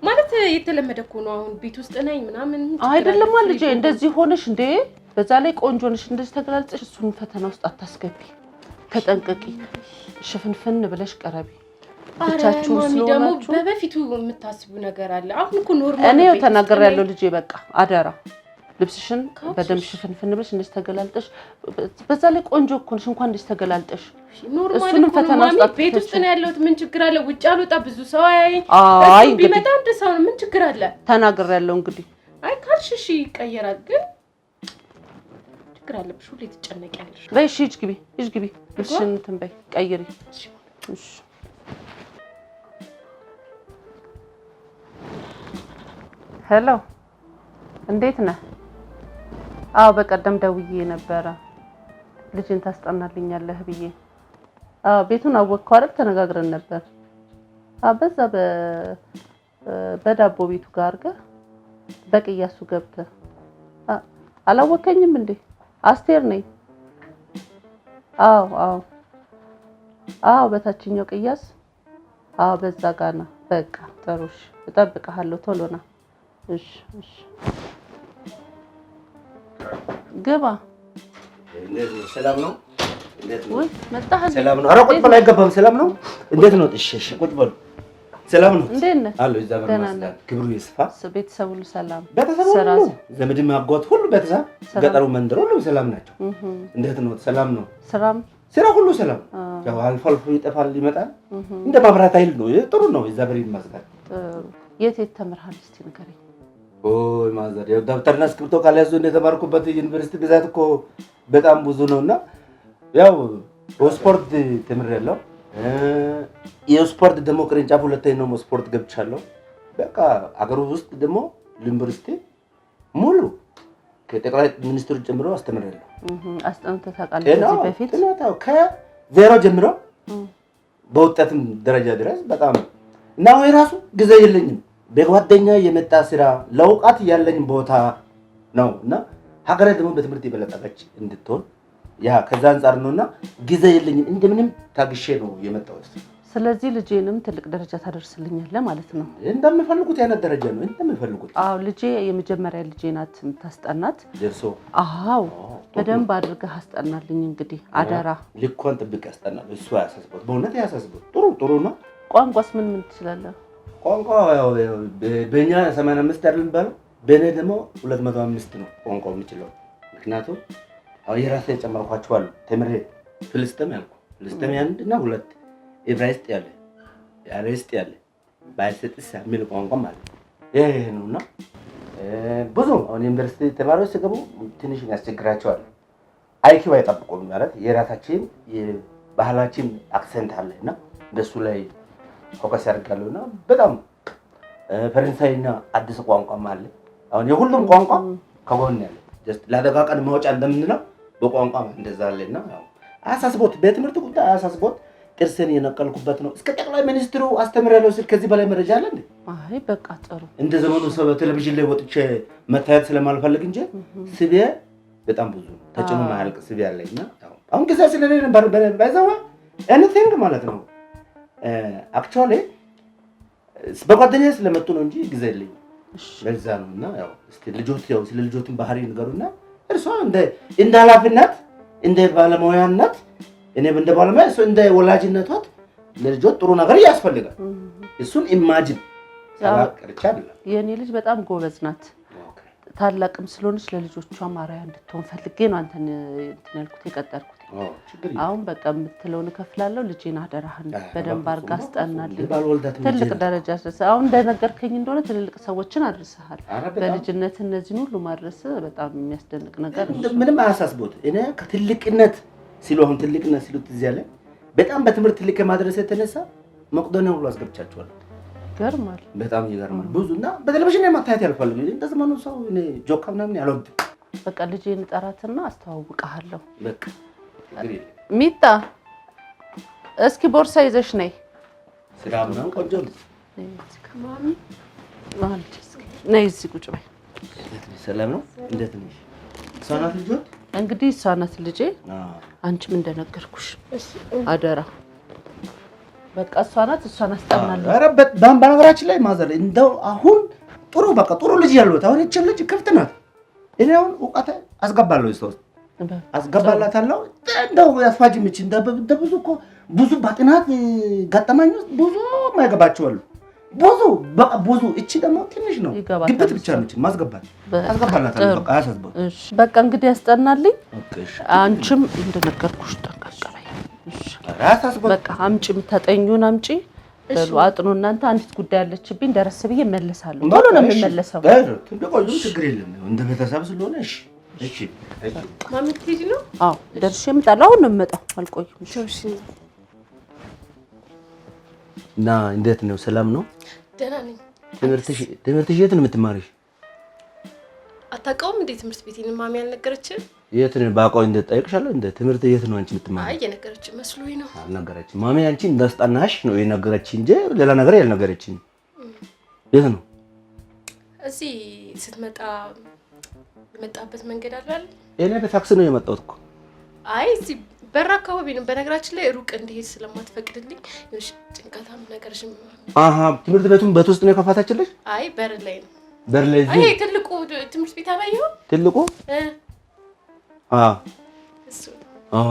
ማለት የተለመደ እኮ ነው። አሁን ቤት ውስጥ ነኝ ምናምን አይደለም ልጄ። እንደዚህ ሆነሽ እንዴ! በዛ ላይ ቆንጆ ነሽ። እንደዚህ ተገላልጠሽ እሱን ፈተና ውስጥ አታስገቢ። ተጠንቀቂ። ሽፍንፍን ብለሽ ቀረቢ። ብቻችሁ ስለሆናችሁ በፊቱ የምታስቡ ነገር አለ። አሁን እኮ ኖርማል። እኔው ተናግሬያለሁ ልጄ። በቃ አደራ ልብስሽን በደንብ ሽፍንፍን ብለሽ እንደዚህ ተገላልጠሽ። በዛ ላይ ቆንጆ እኮ ነሽ። እንኳን እንደዚህ ተገላልጠሽ እሱንም ፈተና ውስጥ ቤት ውስጥ ነው ያለሁት። ምን ችግር አለ? ውጭ አልወጣ ብዙ ሰው አያየኝ። አይ ቢመጣ አንድ ሰው ምን ችግር አለ? ተናግሬያለሁ እንግዲህ። አይ ካልሽ እሺ ይቀየራል። ግን ችግር አለብሽ። ሁሌ ትጨነቂያለሽ። በይ እሺ ሂጅ ግቢ። ልብስሽን እንትን በይ ቀይሪ። እሺ ሄሎ፣ እንዴት ነህ? አዎ በቀደም ደውዬ ነበረ ልጅን ታስጠናልኛለህ ብዬ። አዎ ቤቱን አወቅከው አይደል? ተነጋግረን ነበር። አዎ በዛ በዳቦ ቤቱ ጋር አድርገህ በቅያሱ ገብተህ አላወከኝም እንዴ? አስቴር ነኝ። አዎ በታችኛው ቅያስ። አዎ በዛ ጋር ና። በቃ ጥሩ እሺ፣ እጠብቅሃለሁ። ቶሎ ና። እሺ ግባ። እንዴት ነው? ሰላም ነው? እንዴት ነው? ወይ መጣህ? ሰላም ነው? ኧረ ቁጭ በል አይገባም። ሰላም ነው? እንዴት ነው? እሺ ቁጭ በሉ። ሰላም ነው? እንዴት ነህ? አሎ ይዛበር ማስላክ ክብሩ ይስፋ። ቤተሰብ ሁሉ ሰላም? ቤተሰብ ሁሉ ዘመድም አጎት ሁሉ ቤተሰብ ገጠሩ መንደር ሁሉ ሰላም ናቸው። እንዴት ነው? ሰላም ነው? ስራ ሁሉ ሰላም። ያው አልፎ አልፎ ይጠፋል ይመጣል። እንደ ማብራት ኃይል ነው። ጥሩ ነው። ይዛበር ይመስላል። የት ተምርሃል? እስቲ ንገረኝ። ኦይ ማዘር ያው ደብተርና እስክሪብቶ ካልያዙ እንደተማርኩበት ዩኒቨርሲቲ ግዛት እኮ በጣም ብዙ ነውና ያው ስፖርት ተምሬያለሁ። የስፖርት ደግሞ ቅርንጫፍ ሁለተኛው ስፖርት ገብቻለሁ። በቃ አገሩ ውስጥ ደግሞ ዩኒቨርሲቲ ሙሉ ከጠቅላይ ሚኒስትሩ ጀምሮ አስተምሬያለሁ። አስጠንተህ ታውቃለህ? ከዚህ በፊት ከዜሮ ጀምሮ በውጤትም ደረጃ ድረስ በጣም እና ወይ ራሱ ጊዜ የለኝም። በጓደኛ የመጣ ስራ ለውቃት ያለኝ ቦታ ነው እና ሀገሬ ደግሞ በትምህርት የበለጠች እንድትሆን ያ ከዛ አንፃር ነውና ጊዜ የለኝም። እንደምንም ታግሼ ነው የመጣሁት። ስለዚህ ልጄንም ትልቅ ደረጃ ታደርስልኛለህ ማለት ነው? እንደምፈልጉት ያነት ደረጃ ነው እንደምፈልጉት። አዎ ልጄ የመጀመሪያ ልጄ ናት የምታስጠናት። ደርሶ አዎ በደንብ አድርገህ አስጠናልኝ። እንግዲህ አደራ ልኳን ጥብቅ ያስጠናል። እሱ ያሳስበት፣ በእውነት ያሳስበት። ጥሩ ነው። ቋንቋስ ምን ትችላለህ? ቋንቋ በእኛ 85 አይደል የሚባለው፣ በእኔ ደግሞ 205 ነው ቋንቋው የምችለው። ምክንያቱም የራሴ ጨመርኳቸው አሉ። ተምሬ ፍልስጤም ያልኩ ፍልስጤም አንድ እና ሁለት ዕብራይስጥ ያለ አሬስጥ ያለ ባይሰጥስ የሚል ቋንቋ ማለት ይሄ ነውና ብዙ አሁን ዩኒቨርሲቲ ተማሪዎች ሲገቡ ትንሽ ያስቸግራቸዋል። አይኪው አይጠብቁም ማለት የራሳችን የባህላችን አክሰንት አለና በሱ ላይ ፎከስ ያደርጋሉና በጣም ፈረንሳይና አዲስ ቋንቋም አለ። አሁን የሁሉም ቋንቋ ከጎን ያለ ጀስት ለአደጋ ቀን ማውጫ እንደምንለው በቋንቋ እንደዛ አለና ያው አያሳስቦት፣ በትምህርት ጉዳይ አያሳስቦት። ጥርስን የነቀልኩበት ነው። እስከ ጠቅላይ ሚኒስትሩ አስተምራለሁ ስል ከዚህ በላይ መረጃ አለ እንዴ? አይ በቃ ጥሩ። እንደ ዘመኑ ሰው በቴሌቪዥን ላይ ወጥቼ መታየት ስለማልፈልግ እንጂ ስቤ በጣም ብዙ ተጭኖ ማያልቅ ስቤ አለኝና አሁን ጊዜ ስለሌለ ባይዘዋ ኤኒቲንግ ማለት ነው። አክቹአሊ በጓደኛዬ ስለመጡ ነው እንጂ ጊዜ የለኝም። ለዛ ነውና ያው እስቲ ልጆት ያው ስለ ልጆትን ባህሪ ንገሩና እርሷ እንደ ኃላፊነት እንደ ባለሙያነት እኔ እንደ ባለሙያ እሱ እንደ ወላጅነቷት ለልጆት ጥሩ ነገር ያስፈልጋል። እሱን ኢማጂን ሳላቀርቻ አይደለም። የኔ ልጅ በጣም ጎበዝ ናት። ታላቅም ስለሆነች ለልጆቿ ማርያ እንድትሆን ፈልጌ ነው አንተን ያልኩት የቀጠርኩት። አሁን በቃ የምትለውን እከፍላለሁ። ልጄን አደራህን በደንብ አድርጋ አስጠናልኝ። ትልቅ ደረጃ አድርሰህ አሁን እንደነገርከኝ እንደሆነ ትልልቅ ሰዎችን አድርሰሃል። በልጅነት እነዚህን ሁሉ ማድረስ በጣም የሚያስደንቅ ነገር ነው። ምንም አያሳስቦት። እኔ ከትልቅነት ሲሉን ትልቅነት ሲሉት እዚህ ያለ በጣም በትምህርት ትልቅ ከማድረስ የተነሳ መቅዶኒያ ሁሉ አስገብቻቸዋለሁ። ይገርማል፣ በጣም ይገርማል። ብዙና በቴሌቪዥን ላይ ማታየት ያልፈልግ እንደዚህ ማኑ ሰው እኔ ጆካ ምናምን ያልወድም። በቃ ልጄን ጠራትና አስተዋውቅሃለሁ። በቃ ሚጣ እስኪ ቦርሳ ይዘሽ ነይ። ስራ ምናምን ቆንጆ ነው። ማሚ ማለት እስኪ ነይ እዚህ ቁጭ በይ። ሰላም ነው? እንዴት ነሽ? እሷ ናት ልጆት? እንግዲህ እሷ ናት ልጄ። አንቺም እንደነገርኩሽ አደራ በቃ እሷ ናት። እሷን አስጠናለሁ። ኧረ በነገራችን ላይ ማዘር እንደው አሁን ጥሩ በቃ ጥሩ ልጅ ያሉት አሁን እቺ ልጅ ክፍት ናት። እኔ አሁን እውቀት አስገባለሁ ይስተው አስገባላታለሁ። እንደው ያስፋጅ ምች እንደ ብዙ እኮ ብዙ ባጥናት ገጠመኝ ብዙ ማይገባቸው አሉ። ብዙ በቃ ብዙ እቺ ደግሞ ትንሽ ነው ግብት ብቻ ነች ማስገባት አስገባላታለሁ። በቃ ያሳስበው። እሺ በቃ እንግዲህ ያስጠናልኝ። አንቺም እንደነገርኩሽ ጠንቀቅ በይ። በቃ አምጪ፣ የምታጠኙን አምጪ። በሉ አጥኑ እናንተ። አንዲት ጉዳይ አለችብኝ ደረስ ብዬ እመለሳለሁ። ቶሎ ነው የምመለሰው። እንደቆዩ ችግር የለም እንደ ቤተሰብ ስለሆነ። እሺ እሺ። ማሚ ትሄጂ ነው? አዎ ደርሼ እመጣለሁ። አሁን ነው የምመጣው፣ አልቆይም። እሺ። እና እንዴት ነው? ሰላም ነው? ደህና ነኝ። ትምህርትሽ የት ነው የምትማሪሽ? አታውቀውም እንዴ ትምህርት ቤቴን? ማሚ አልነገረችም? የት ነው ባውቀው እንደ ጠይቅሻለሁ። እንደ ትምህርት የት ነው አንቺ የምትማሪው? አይ የነገረችኝ መስሎኝ ነው። አልነገረችም። ማሚ አንቺ እንዳስጠናሽ ነው የነገረችኝ እንጂ ሌላ ነገር ያልነገረችኝ። የት ነው? እዚህ ስትመጣ የመጣበት መንገድ አለ አይደል? እኔ በታክሲ ነው የመጣሁት እኮ። አይ እዚህ በር አካባቢ ነው። በነገራችን ላይ ሩቅ እንዲሄድ ስለማትፈቅድልኝ እሺ፣ ጭንቀታም ነገርሽም። ትምህርት ቤቱን በት ውስጥ ነው የከፋታችልሽ? አይ በር ላይ ነው። በር ላይ አይ ትልቁ ትምህርት ቤት አላየኸው? ትልቁ እሱ።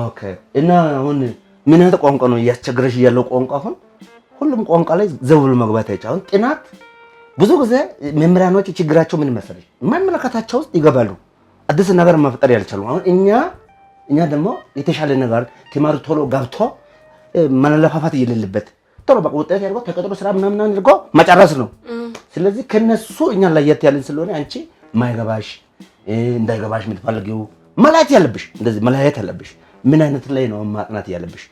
ኦኬ። እና አሁን ምን አይነት ቋንቋ ነው እያስቸገረሽ ያለው ቋንቋ? አሁን ሁሉም ቋንቋ ላይ ዘው ብሎ መግባት አይቻልም። አሁን ጥናት ብዙ ጊዜ መምህራኖች ችግራቸው ምን መሰለሽ የማይመለከታቸው ውስጥ ይገባሉ፣ አዲስ ነገር መፍጠር ያልቻሉ። አሁን እኛ ደግሞ የተሻለ ነገር ተማሪ ቶሎ ገብቶ መለፋፋት የሌለበት ቶሎ በቃ ውጤት ያድርገው ተቀጥሮ ስራ ምናምን አድርጎ መጨረስ ነው። ስለዚህ ከነሱ እኛ ለየት ያለን ስለሆነ አንቺ ማይገባሽ እንዳይገባሽ የምትፈልጊው መለያየት ያለብሽ እንደዚህ መለያየት ያለብሽ ምን አይነት ላይ ነው ማጥናት ያለብሽ?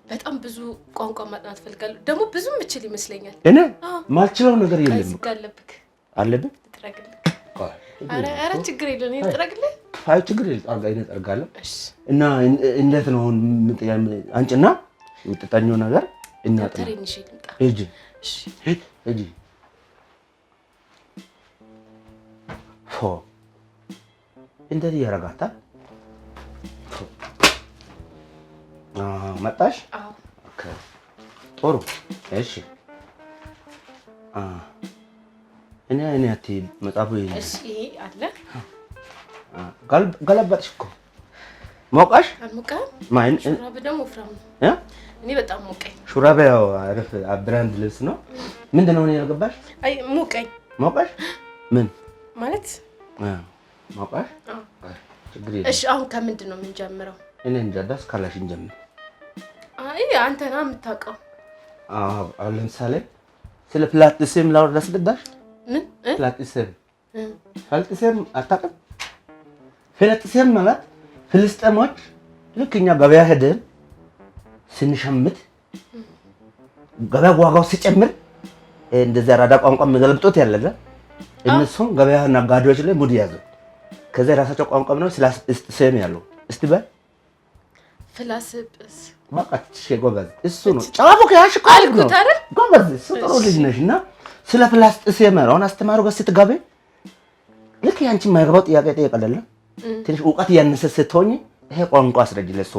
በጣም ብዙ ቋንቋ ማጥናት ፈልጋለሁ። ደግሞ ብዙ ምችል ይመስለኛል። እኔ ማልችለው ነገር የለም። አለብክ አለብህ ትጠረግልህ። ኧረ ችግር የለም እኔ ልጥረግልህ። አይ ችግር የለም አርጋ እኔ እጠርጋለሁ። እና እንዴት ነው አንቺና የምትጠኚው ነገር እናጥና እጂ እጂ ፎ እንደዚህ ያረጋታል። መጣሽ? አዎ። ኦኬ ጥሩ። እሺ እኔ አቲ መጣፉ ይሄ እሺ አለ ገለበጥሽ እኮ ሞቃሽ? አልሞቀም። ማን ሹራብ ደግሞ ወፍራም ነው። እኔ በጣም ሞቀኝ። ሹራብ ያው አሪፍ ብራንድ ልብስ ነው። ምንድን ነው ያልገባሽ? አይ ሞቀኝ። ሞቃሽ? ምን ማለት? ሞቃሽ? ችግር የለም። እሺ አሁን ከምንድን ነው የምንጀምረው? እኔ እንጃ ዳስ ካላሽ እንጀምር። አይ አንተ ነህ የምታውቀው። አሁን ለምሳሌ ስለ ፕላቲሲየም ላወራ ላስረዳሽ። ምን ፕላቲሲየም አታውቅም? ፕላቲሲየም ማለት ፍልስጤሞች ልክ እኛ ገበያ ሄደን ስንሸምት ገበያ ዋጋው ሲጨምር እንደዛ አራዳ ቋንቋ የሚገልብጡት ያለለ እነሱም ገበያ ነጋዴዎች ላይ ሙድ ያዙ። ከዛ የራሳቸው ቋንቋ ነው ስላስጥሴም ያለው እስቲ በል ፍላስጥስ በቃ ጎበዝ እሱ ነው ጫፉ ከያሽ ቃልኩ ጎበዝ እሱ ጥሩ ልጅ ነሽና ስለ ፕላስቲሲየም አሁን አስተማሩ ጋር ስትጋቢ ልክ ያንቺ ማይገባው ጥያቄ ጠይቀለለ ትንሽ ዕውቀት ያነሰ ስትሆኚ ይሄ ቋንቋ አስረጅ ለሱ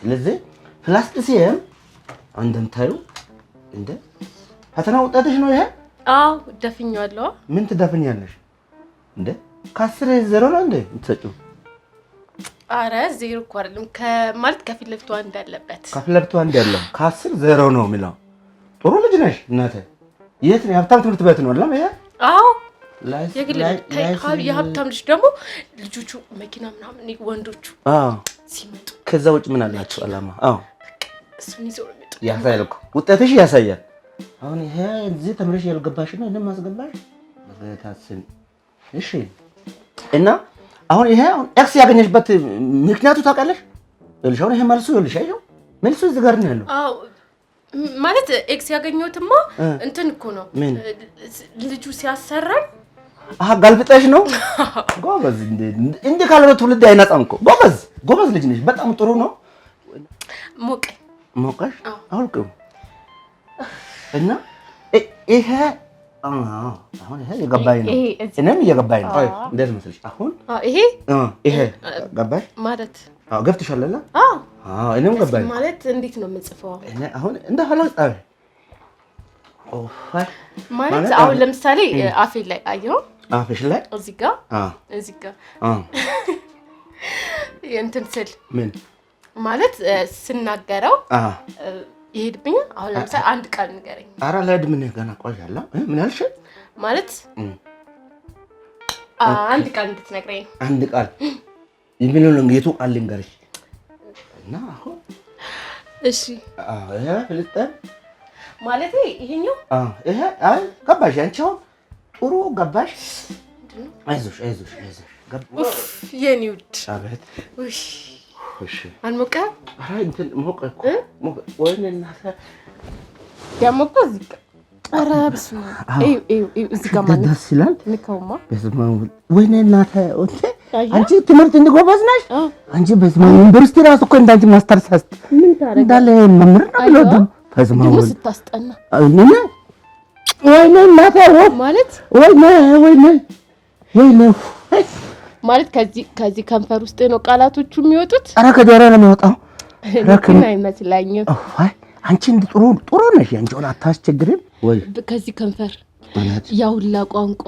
ስለዚህ ፕላስቲሲየም እንደምታዩ እንደ ፈተና ውጤትሽ ነው ይሄ አዎ ደፍኛለሁ ምን ትደፍኛለሽ እንደ ከ10 0 ነው እንደ እንትሰጪው አረ 0 እኮ አይደለም ከማለት ከፊት ለፊቷ እንዳለበት ከፊት ለፊቷ እንዳለ ከ10 0 ነው የሚለው ጥሩ ልጅ ነሽ እናቴ የት ነው ሀብታም ትምህርት ቤት ነው አይደል ይሄ አዎ የግል የሀብታም ልጅ ደግሞ ልጆቹ መኪና ምናምን ወንዶቹ ሲመጡ ከዛ ውጭ ምን አላችሁ አላማ አዎ እሱን ይዘው ነው የሚመጡ ያሳያል እኮ ውጤትሽ ያሳያል አሁን ይሄ እዚህ ተምረሽ ያልገባሽ ነው እኔም ማስገባሽ በታስን እሺ እና አሁን ይሄ ኤክስ ያገኘሽበት ምክንያቱ ታውቃለሽ ልጅ አሁን ይሄ መልሱ ይልሽ አይው መልሱ እዚህ ጋር ነው ያለው አዎ ማለት ኤክስ ያገኘሁትማ እንትን እኮ ነው ልጁ ሲያሰራኝ ጋልብጠሽ ነው ጎበዝ እንዴ ካልሆነ ትውልድ አይናጣም እኮ ጎበዝ ልጅ ነሽ በጣም ጥሩ ነው ሞቀሽ አውልቀው እና ይሄ አሁን ይሄ የገባኝ ነው እኔም የገባኝ ነው እንዴት መስልሽ አሁን ይሄ ገባሽ ማለት ገብተሻል አይደል እኔም ገባኝ ማለት እንዴት ነው የምጽፈው እኔ አሁን እንደ ሐላል ጻፍ ማለት አሁን ለምሳሌ አፌ ላይ አየው አፍሽ ላይ እዚህ ጋር እንትን ስል ምን ማለት ስናገረው ይሄድብኛል አሁን ለምሳሌ አንድ ቃል ንገረኝ ኧረ ለድምን ገና ቆያለሁ ምን አልሽ ማለት አንድ ቃል እንድትነግረኝ አንድ ቃል የሚለው ነው የቱ ቃል ልንገርሽ እና አሁን እሺ ይሄ ፍልጠን ማለት ይሄኛው ይሄ አይ ገባሽ አንቺው ጥሩ ገባሽ አይዞሽ ገባሽ የኔ ውድ አቤት እሺ አልሞቀ አይ እንትን ሞቀ ሞቀ ወይኔ እናታ ያሞቀ እዚህ ጋር ኧረ በስመ አብ እዚህ ጋር ማለት ደስ ይላል ንከውማ በስመ አብ ወይኔ እናታ አንቺ ትምህርት እንድጎበዝ ነሽ አንቺ በስመ አብ ዩኒቨርሲቲ ራሱ እኮ እንዳንቺ ማስተርስ ምን ታረጋ እንዳለ መምህር ነው ብሎ በስመ አብ ስታስጠና ወይኔ እናታ ማለት ወይኔ ማለት ከዚህ ከንፈር ውስጥ ነው ቃላቶቹ የሚወጡት ኧረ ከጆሮ ነው የሚወጣው ረክም አይመስላኝም አንቺ ጥሩ ነሽ አንቺውን አታስቸግሪም ወይ ከዚህ ከንፈር ያውላ ቋንቋ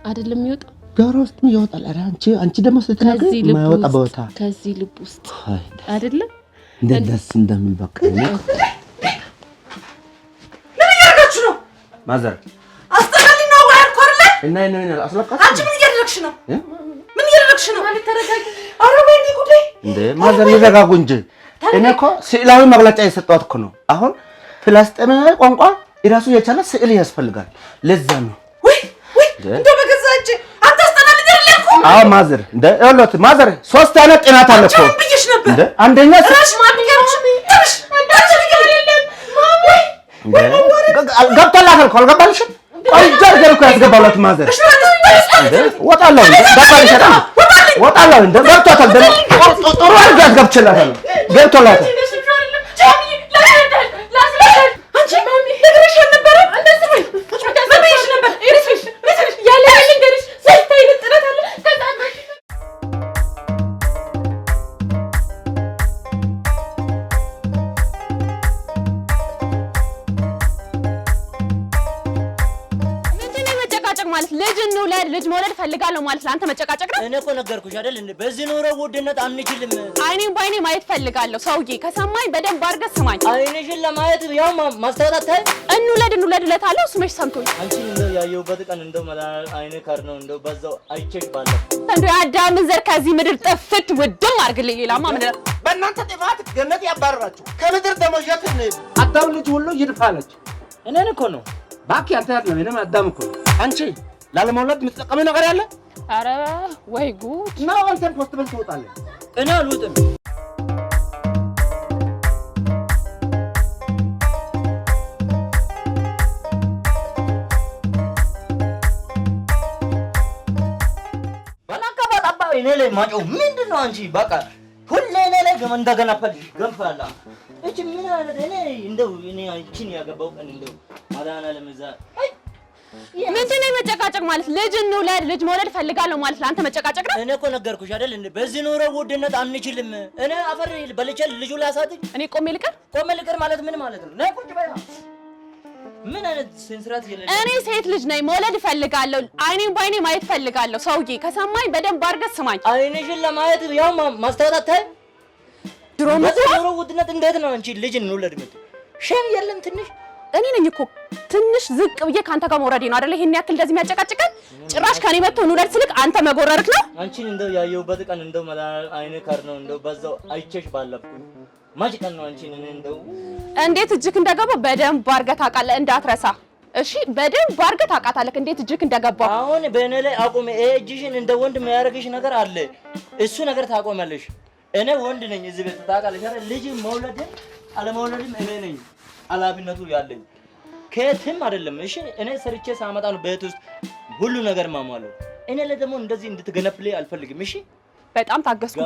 አይደለም የሚወጣው ጆሮ ውስጥ ይወጣል ኧረ አንቺ ደግሞ ስትነግሪ የማይወጣ ቦታ ከዚህ ልብ ውስጥ አይደለም እንደ ደስ እንደሚል በቃ ምን እያደረጋችሁ ነው ማዘር አስተካክልኝ ነው ያልኩ አይደል እና አስለቃሽ አንቺ ምን እያደረግሽ ነው ማለት ተረጋጊ ኧረ ወይኔ ጉዴ እንዴ ማዘር ይረጋጉ እንጂ እኔ እኮ ስዕላዊ መግለጫ የሰጠኋት እኮ ነው አሁን ፍልስጤማዊ ቋንቋ የራሱ የቻለ ስዕል ያስፈልጋል ለዛ ነው ወይ እንደው በገዛ እጄ አታስጠናልኝ አይደልኩ አዎ ማዘር እንደ ያሉት ማዘር ሶስት አይነት ጥናት አለ እኮ ብዬሽ ነበር እንደ አንደኛ ራሽ ማንገርሽ ትንሽ አንዳች ነገር አይደለም ማሚ ገብቶላታል እኮ አልገባልሽም ቆንጆ አድርገን እኮ ያስገባላት ማዘር ወጣለሁ ወጣለሁ እንደ ገብቶታል ጥሩ አድርጌ ያስገብችላታል ገብቶላታል አንቺ ማሚ ነገርሽ ነበር እንደዚህ ወይ በበይሽ ነበር እርፍሽ ያለ ነገርሽ ሰይታይ ልጥረት አለ ከዛ ማለት ልጅ እንውለድ ልጅ መውለድ ፈልጋለሁ ማለት ለአንተ መጨቃጨቅ ነው? እኔ እኮ ነገርኩሽ አይደል እንዴ በዚህ ኑሮ ውድነት አንችልም። አይኔን ባይኔ ማየት ፈልጋለሁ። ሰውዬ ከሰማኝ በደንብ አድርገህ ስማኝ። አይንሽን ለማየት ያው ማስተዋት አታይ እንውለድ እለታለሁ። እሱ መች ሰምቶኝ አንቺ እንደው ያየሁበት ቀን እንደው አይኔ ካር ነው እንደው በዛው አይቼሽ ባለፈ እንደው የአዳምን ዘር ከዚህ ምድር ጥፍት ውድም አድርግልኝ። ሌላማ ምን በእናንተ ጥፋት ገነት ያባረራችሁ ከምድር ደሞዣት አዳም ልጅ ሁሉ ይድፋለች። እኔን እኮ ነው ባክ አንተ አይደለም እኔም አዳም እኮ አንቺ ላለመውለድ የምትጠቀመው ነገር ያለ ኧረ ወይ ጉድ ነው አንተን ፖስት በል ትወጣለህ እኔ አልወጥም ባላካ ባጣባ እኔ ላይ ማጮህ ምንድነው አንቺ በቃ ሁሌ እኔ ላይ እንደገና ፈልግ ገንፋላ እቺ ምን አይነት እኔ አንቺን ያገባው ቀን እንደው ማዳና ለምዛ ምንድን ነው መጨቃጨቅ ማለት? ልጅ እንውለድ ልጅ መውለድ ፈልጋለሁ ማለት ለአንተ መጨቃጨቅ ነው? እኔ እኮ ነገርኩሽ አይደል እንዴ በዚህ ኑሮ ውድነት አንችልም። እኔ አፈር በልቼ ልጁ ላሳድግ እኔ ቆሜ ልቀር ማለት ምን ማለት ነው? ነይ ቁጭ በይ። ምን አይነት ስንስራት ይለኝ። እኔ ሴት ልጅ ነኝ መውለድ ፈልጋለሁ። አይኔን ባይኔ ማየት ፈልጋለሁ። ሰውዬ ከሰማኝ በደንብ አድርገህ ስማኝ። አይንሽን ለማየት ያው ማስተዋታታይ ድሮ ኑሮ ውድነት እንዴት ነው አንቺ ልጅ እንውለድ ምት ሸም የለም ትንሽ እኔ ነኝ እኮ ትንሽ ዝቅ ብዬ ካንተ ጋር መውረዴ ነው አይደል? ይሄን ያክል እንደዚህ የሚያጨቃጭቀን ጭራሽ ከኔ መጥቶ እንውለድ ስልክ አንተ መጎረርክ ነው። አንቺን እንደው ያየሁበት ቀን እንደው አይኔ ካር ነው እንደው በዛው አይቼሽ ባለፍኩኝ ማጅ ቀን ነው አንቺን እንደው እንዴት እጅክ እንደገባ በደንብ አድርገህ ታውቃለህ እንዳትረሳ። እሺ በደንብ አድርገህ ታውቃታለህ እንዴት እጅክ እንደገባ። አሁን በእኔ ላይ አቆም። እጅሽን እንደ ወንድ የሚያደርግሽ ነገር አለ እሱ ነገር ታቆማለሽ። እኔ ወንድ ነኝ እዚህ ቤት ታውቃለሽ አይደል? ልጅ መውለድም አለመውለድም እኔ ነኝ ኃላፊነቱ ያለኝ ከየትም አይደለም። እሺ እኔ ሰርቼ ሳመጣ ነው ቤት ውስጥ ሁሉ ነገር ማሟለው። እኔ ለደሞ እንደዚህ እንድትገነፍል አልፈልግም። እሺ በጣም ታገስኩ፣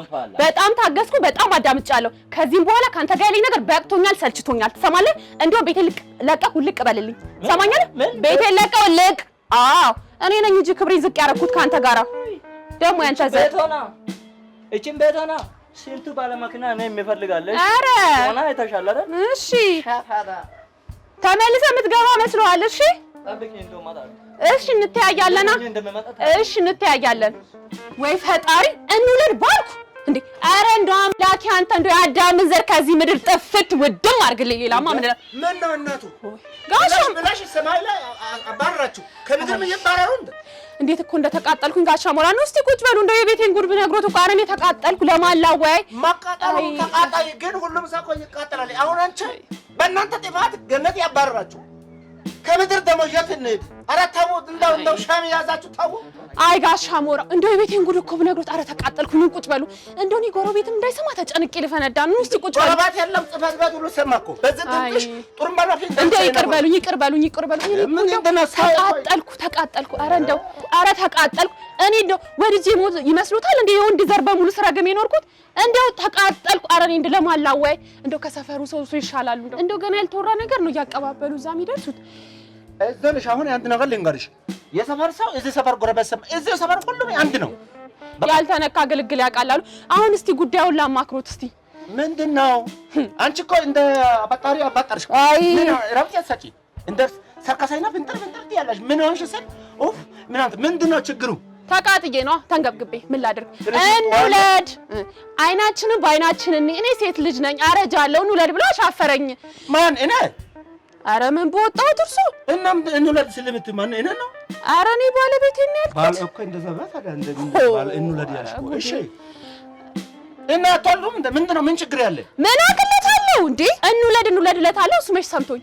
በጣም አዳምጫለሁ። ከዚህም በኋላ ካንተ ጋር ያለኝ ነገር በቅቶኛል፣ ሰልችቶኛል። ትሰማለህ? እንደው ቤቴን ለቀህ ውልቅ በልልኝ። ትሰማኛለህ? ቤቴን ለቀህ ውልቅ። አዎ እኔ ነኝ እንጂ ክብሬን ዝቅ ያደረኩት ካንተ ጋራ ደግሞ ያንተ ቤቶና እቺን ቤቶና ስንቱ ባለመኪና እኔ የሚፈልጋለሽ። አረ ሆና የተሻለ አይደል? እሺ ተመልሰህ የምትገባ መስሎሃል? እሺ ጠብቂ እንደው ማታል እሺ እንተያያለና እሺ እንተያያለን። ወይ ፈጣሪ እንውለድ ባልኩ እንዴ! አረ እንደው አምላኬ አንተ እንደው የአዳምን ዘር ከዚህ ምድር ጥፍት ውድም አድርግልኝ። ሌላማ ምን ነው እናቱ ጋሻም ብላሽ ሰማይ ላይ አባራችሁ ከምድር ይባራሩ እንዴት እኮ እንደተቃጠልኩኝ ጋሻ ሞራ ነው። እስቲ ቁጭ በሉ እንደው የቤቴን ጉድ ብነግሮት እኮ አረኔ ተቃጠልኩ ለማላወይ ማቃጠሉ ተቃጣይ ግን ሁሉም ሰው እኮ ይቃጠላል። አሁን አንቺ በእናንተ ጥፋት ገነት ያባረራችሁ ከምድር ደግሞ የት እንሂድ? ኧረ ተው እንደው ሻም ያዛችሁ ተው። አይ ጋሻ ሞራ እንደው የቤቴን ጉድ እኮ ብነግሮት አረ ተቃጠልኩኝ። ቁጭ በሉ እንደው እኔ ጎረቤትም እንዳይሰማ ተጨንቄ ልፈነዳ ነው። እስቲ ቁጭ በሉ። ጎረቤት የለም ጽፈት ቤት ሁሉ ሰማ እኮ በዚህ ትንሽ ጥሩምባ ነው ፊት እንደው ይቅር በሉኝ። ተቃጠልኩ። አረ እንደው አረ ተቃጠልኩ። እኔ እንደው ወድጄ ሞት ይመስሉታል እንዴ? የወንድ ዘር በሙሉ ስረገም የኖርኩት እንደው ተቃጠልኩ። አረ እኔ እንደለማላወይ እንደው ከሰፈሩ ሰው ይሻላሉ። እንደው ገና ያልተወራ ነገር ነው እያቀባበሉ እዛ የሚደርሱት። እዚህ አሁን አንድ ነገር ልንገርሽ፣ የሰፈር ሰው እዚህ ሰፈር ጎረቤት ሰው እዚህ ሰፈር ሁሉም አንድ ነው። ያልተነካ ግልግል ያውቃላሉ። አሁን እስቲ ጉዳዩን ላማክሮት እስቲ ምንድነው? አንቺ እኮ እንደ አባጣሪ አባጣርሽ ምን ረብጥ ያሳጪ እንደ ሰርከሳይና ፍንጥር ያላሽ ምን ሆንሽ? ስል ኡፍ ምንድነው ችግሩ? ተቃጥዬ ነው ተንገብግቤ ምን ላድርግ? እንውለድ አይናችንን በአይናችን እኔ ሴት ልጅ ነኝ አረጃለሁ እንውለድ ብሎ አሻፈረኝ። ማን እኔ? አረ ምን በወጣው እርሱ እናም እንውለድ ስለምት ማን እኔ ነው? አረ እኔ ባለቤቴ ነው ያልኩት። ባል እኮ እንደዛ ባታዳ ባል እንውለድ ያልሽ እኮ እሺ። እና ታሉም ምንድነው? ምን ችግር ያለ? ምን አቅለታለሁ እንዴ? እንውለድ እለታለሁ። እሱ መች ሰምቶኝ?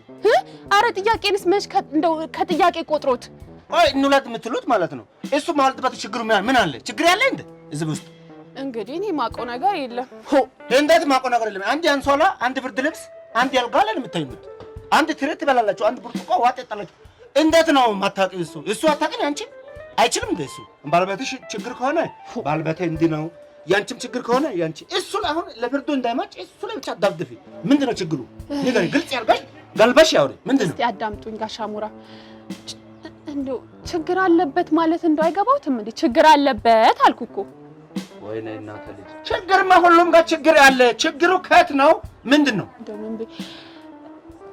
አረ ጥያቄንስ መች እንደው ከጥያቄ ቆጥሮት አይ እንውለድ የምትሉት ማለት ነው። እሱ ማለትበት ችግሩ ምን አለ? ችግር ያለ እንደ እዚህ ውስጥ እንግዲህ እኔ ማውቀው ነገር የለም። እንዴት ማውቀው ነገር የለም? አንድ አንሶላ፣ አንድ ብርድ ልብስ፣ አንድ ያልጋ ላይ የምታዩት አንድ ትሬት ትበላላችሁ፣ አንድ ብርጭቆ ውሃ ትጠጣላችሁ። እንዴት ነው ማታውቂው? እሱ አታውቂም? አንቺ አይችልም እንደ እሱ ባልበትሽ ችግር ከሆነ ባልበቴ እንዲህ ነው፣ ያንቺም ችግር ከሆነ ያንቺ እሱን አሁን ለፍርዱ እንዳይማጭ እሱ ላይ ብቻ ዳብድፊ። ምንድነው ችግሩ? ንገሪ፣ ግልጽ ያርጋሽ ገልበሽ ያውሪ። ምንድነው? እስቲ አዳምጡኝ ጋሻ ሙራ። እንደው ችግር አለበት ማለት እንደው አይገባውትም እንዴ? ችግር አለበት አልኩ እኮ። ወይኔ እናንተ ልጅ ችግርማ ሁሉም ጋር ችግር አለ። ችግሩ ከት ነው? ምንድነው? እንደው ምን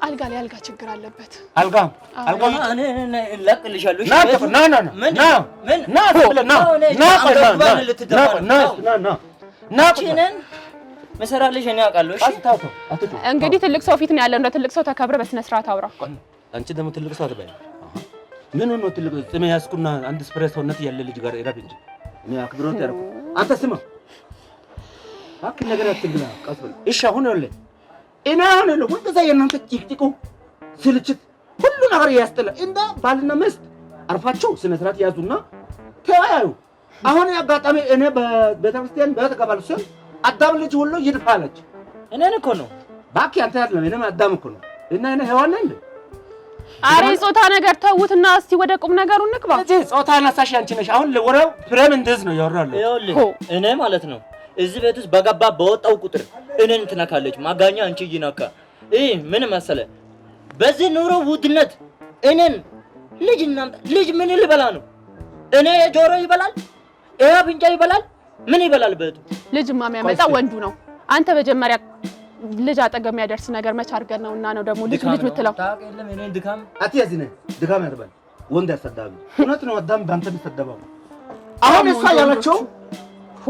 አልጋ ላይ አልጋ ችግር አለበት። አልጋ እኔ ለቅልሻለሁ። ና መሰራልሽ እኔ አውቃለሁ። እሺ እንግዲህ ትልቅ ሰው ፊት ነው ያለው። እንደ ትልቅ ሰው ተከብረ በስነ ስርዓት አውራ። አንቺ ደግሞ ትልቅ ሰው አትበይ። ምን ነው ትልቅ ጽሜ ያስኩና አንድ ስፕሬስ ሰውነት ያለ ልጅ ጋር ይራብ እንጂ እኔ አክብሮት ያርኩ። አንተ ስማ አክ ነገር አትግላ ቀስበል። እሺ አሁን ያለ እና አሁን ነው ወንደዛ የናንተ ጭቅጭቁ ስልችት ሁሉ ነገር ያስጠላ። እንደ ባልና ሚስት አርፋቸው ስነ ስርዓት ያዙና ተያዩ። አሁን ያጋጣሚ እኔ በቤተክርስቲያን በተቀበል ሰው አዳም ልጅ ሁሉ ይድፋለች። እኔን እኮ ነው ባክ ያንተ አይደለም እኔም አዳም እኮ ነው። እና እኔ ሔዋን ነኝ። አሬ ጾታ ነገር ተውትና እስቲ ወደ ቁም ነገሩ እንግባ። እዚህ ጾታ ነሳሽ አንቺ ነሽ። አሁን ለወራው ፍሬም እንደዝ ነው ያወራሉ። ይኸውልህ እኔ ማለት ነው እዚህ ቤት ውስጥ በገባ በወጣው ቁጥር እኔን ትነካለች። ማጋኛ አንቺ ይነካ ምን መሰለ በዚህ ኑሮ ውድነት እኔን ልጅ እናምጣ ልጅ ምን ልበላ ነው? እኔ ጆሮ ይበላል አፍንጫ ይበላል ምን ይበላል? ቤቱ ልጅ የሚያመጣ ወንዱ ነው። አንተ መጀመሪያ ልጅ አጠገብ የሚያደርስ ነገር መች አድርገን ነውና ነው ደግሞ ልጅ የምትለው? ታውቂያለሽ እኔን ድካም አትያዝ ነህ ድካም ያትባል ወንድ ያሰዳሉ። እውነት ነው አዳም ባንተ ተሰደባው። አሁን እሷ ያለችው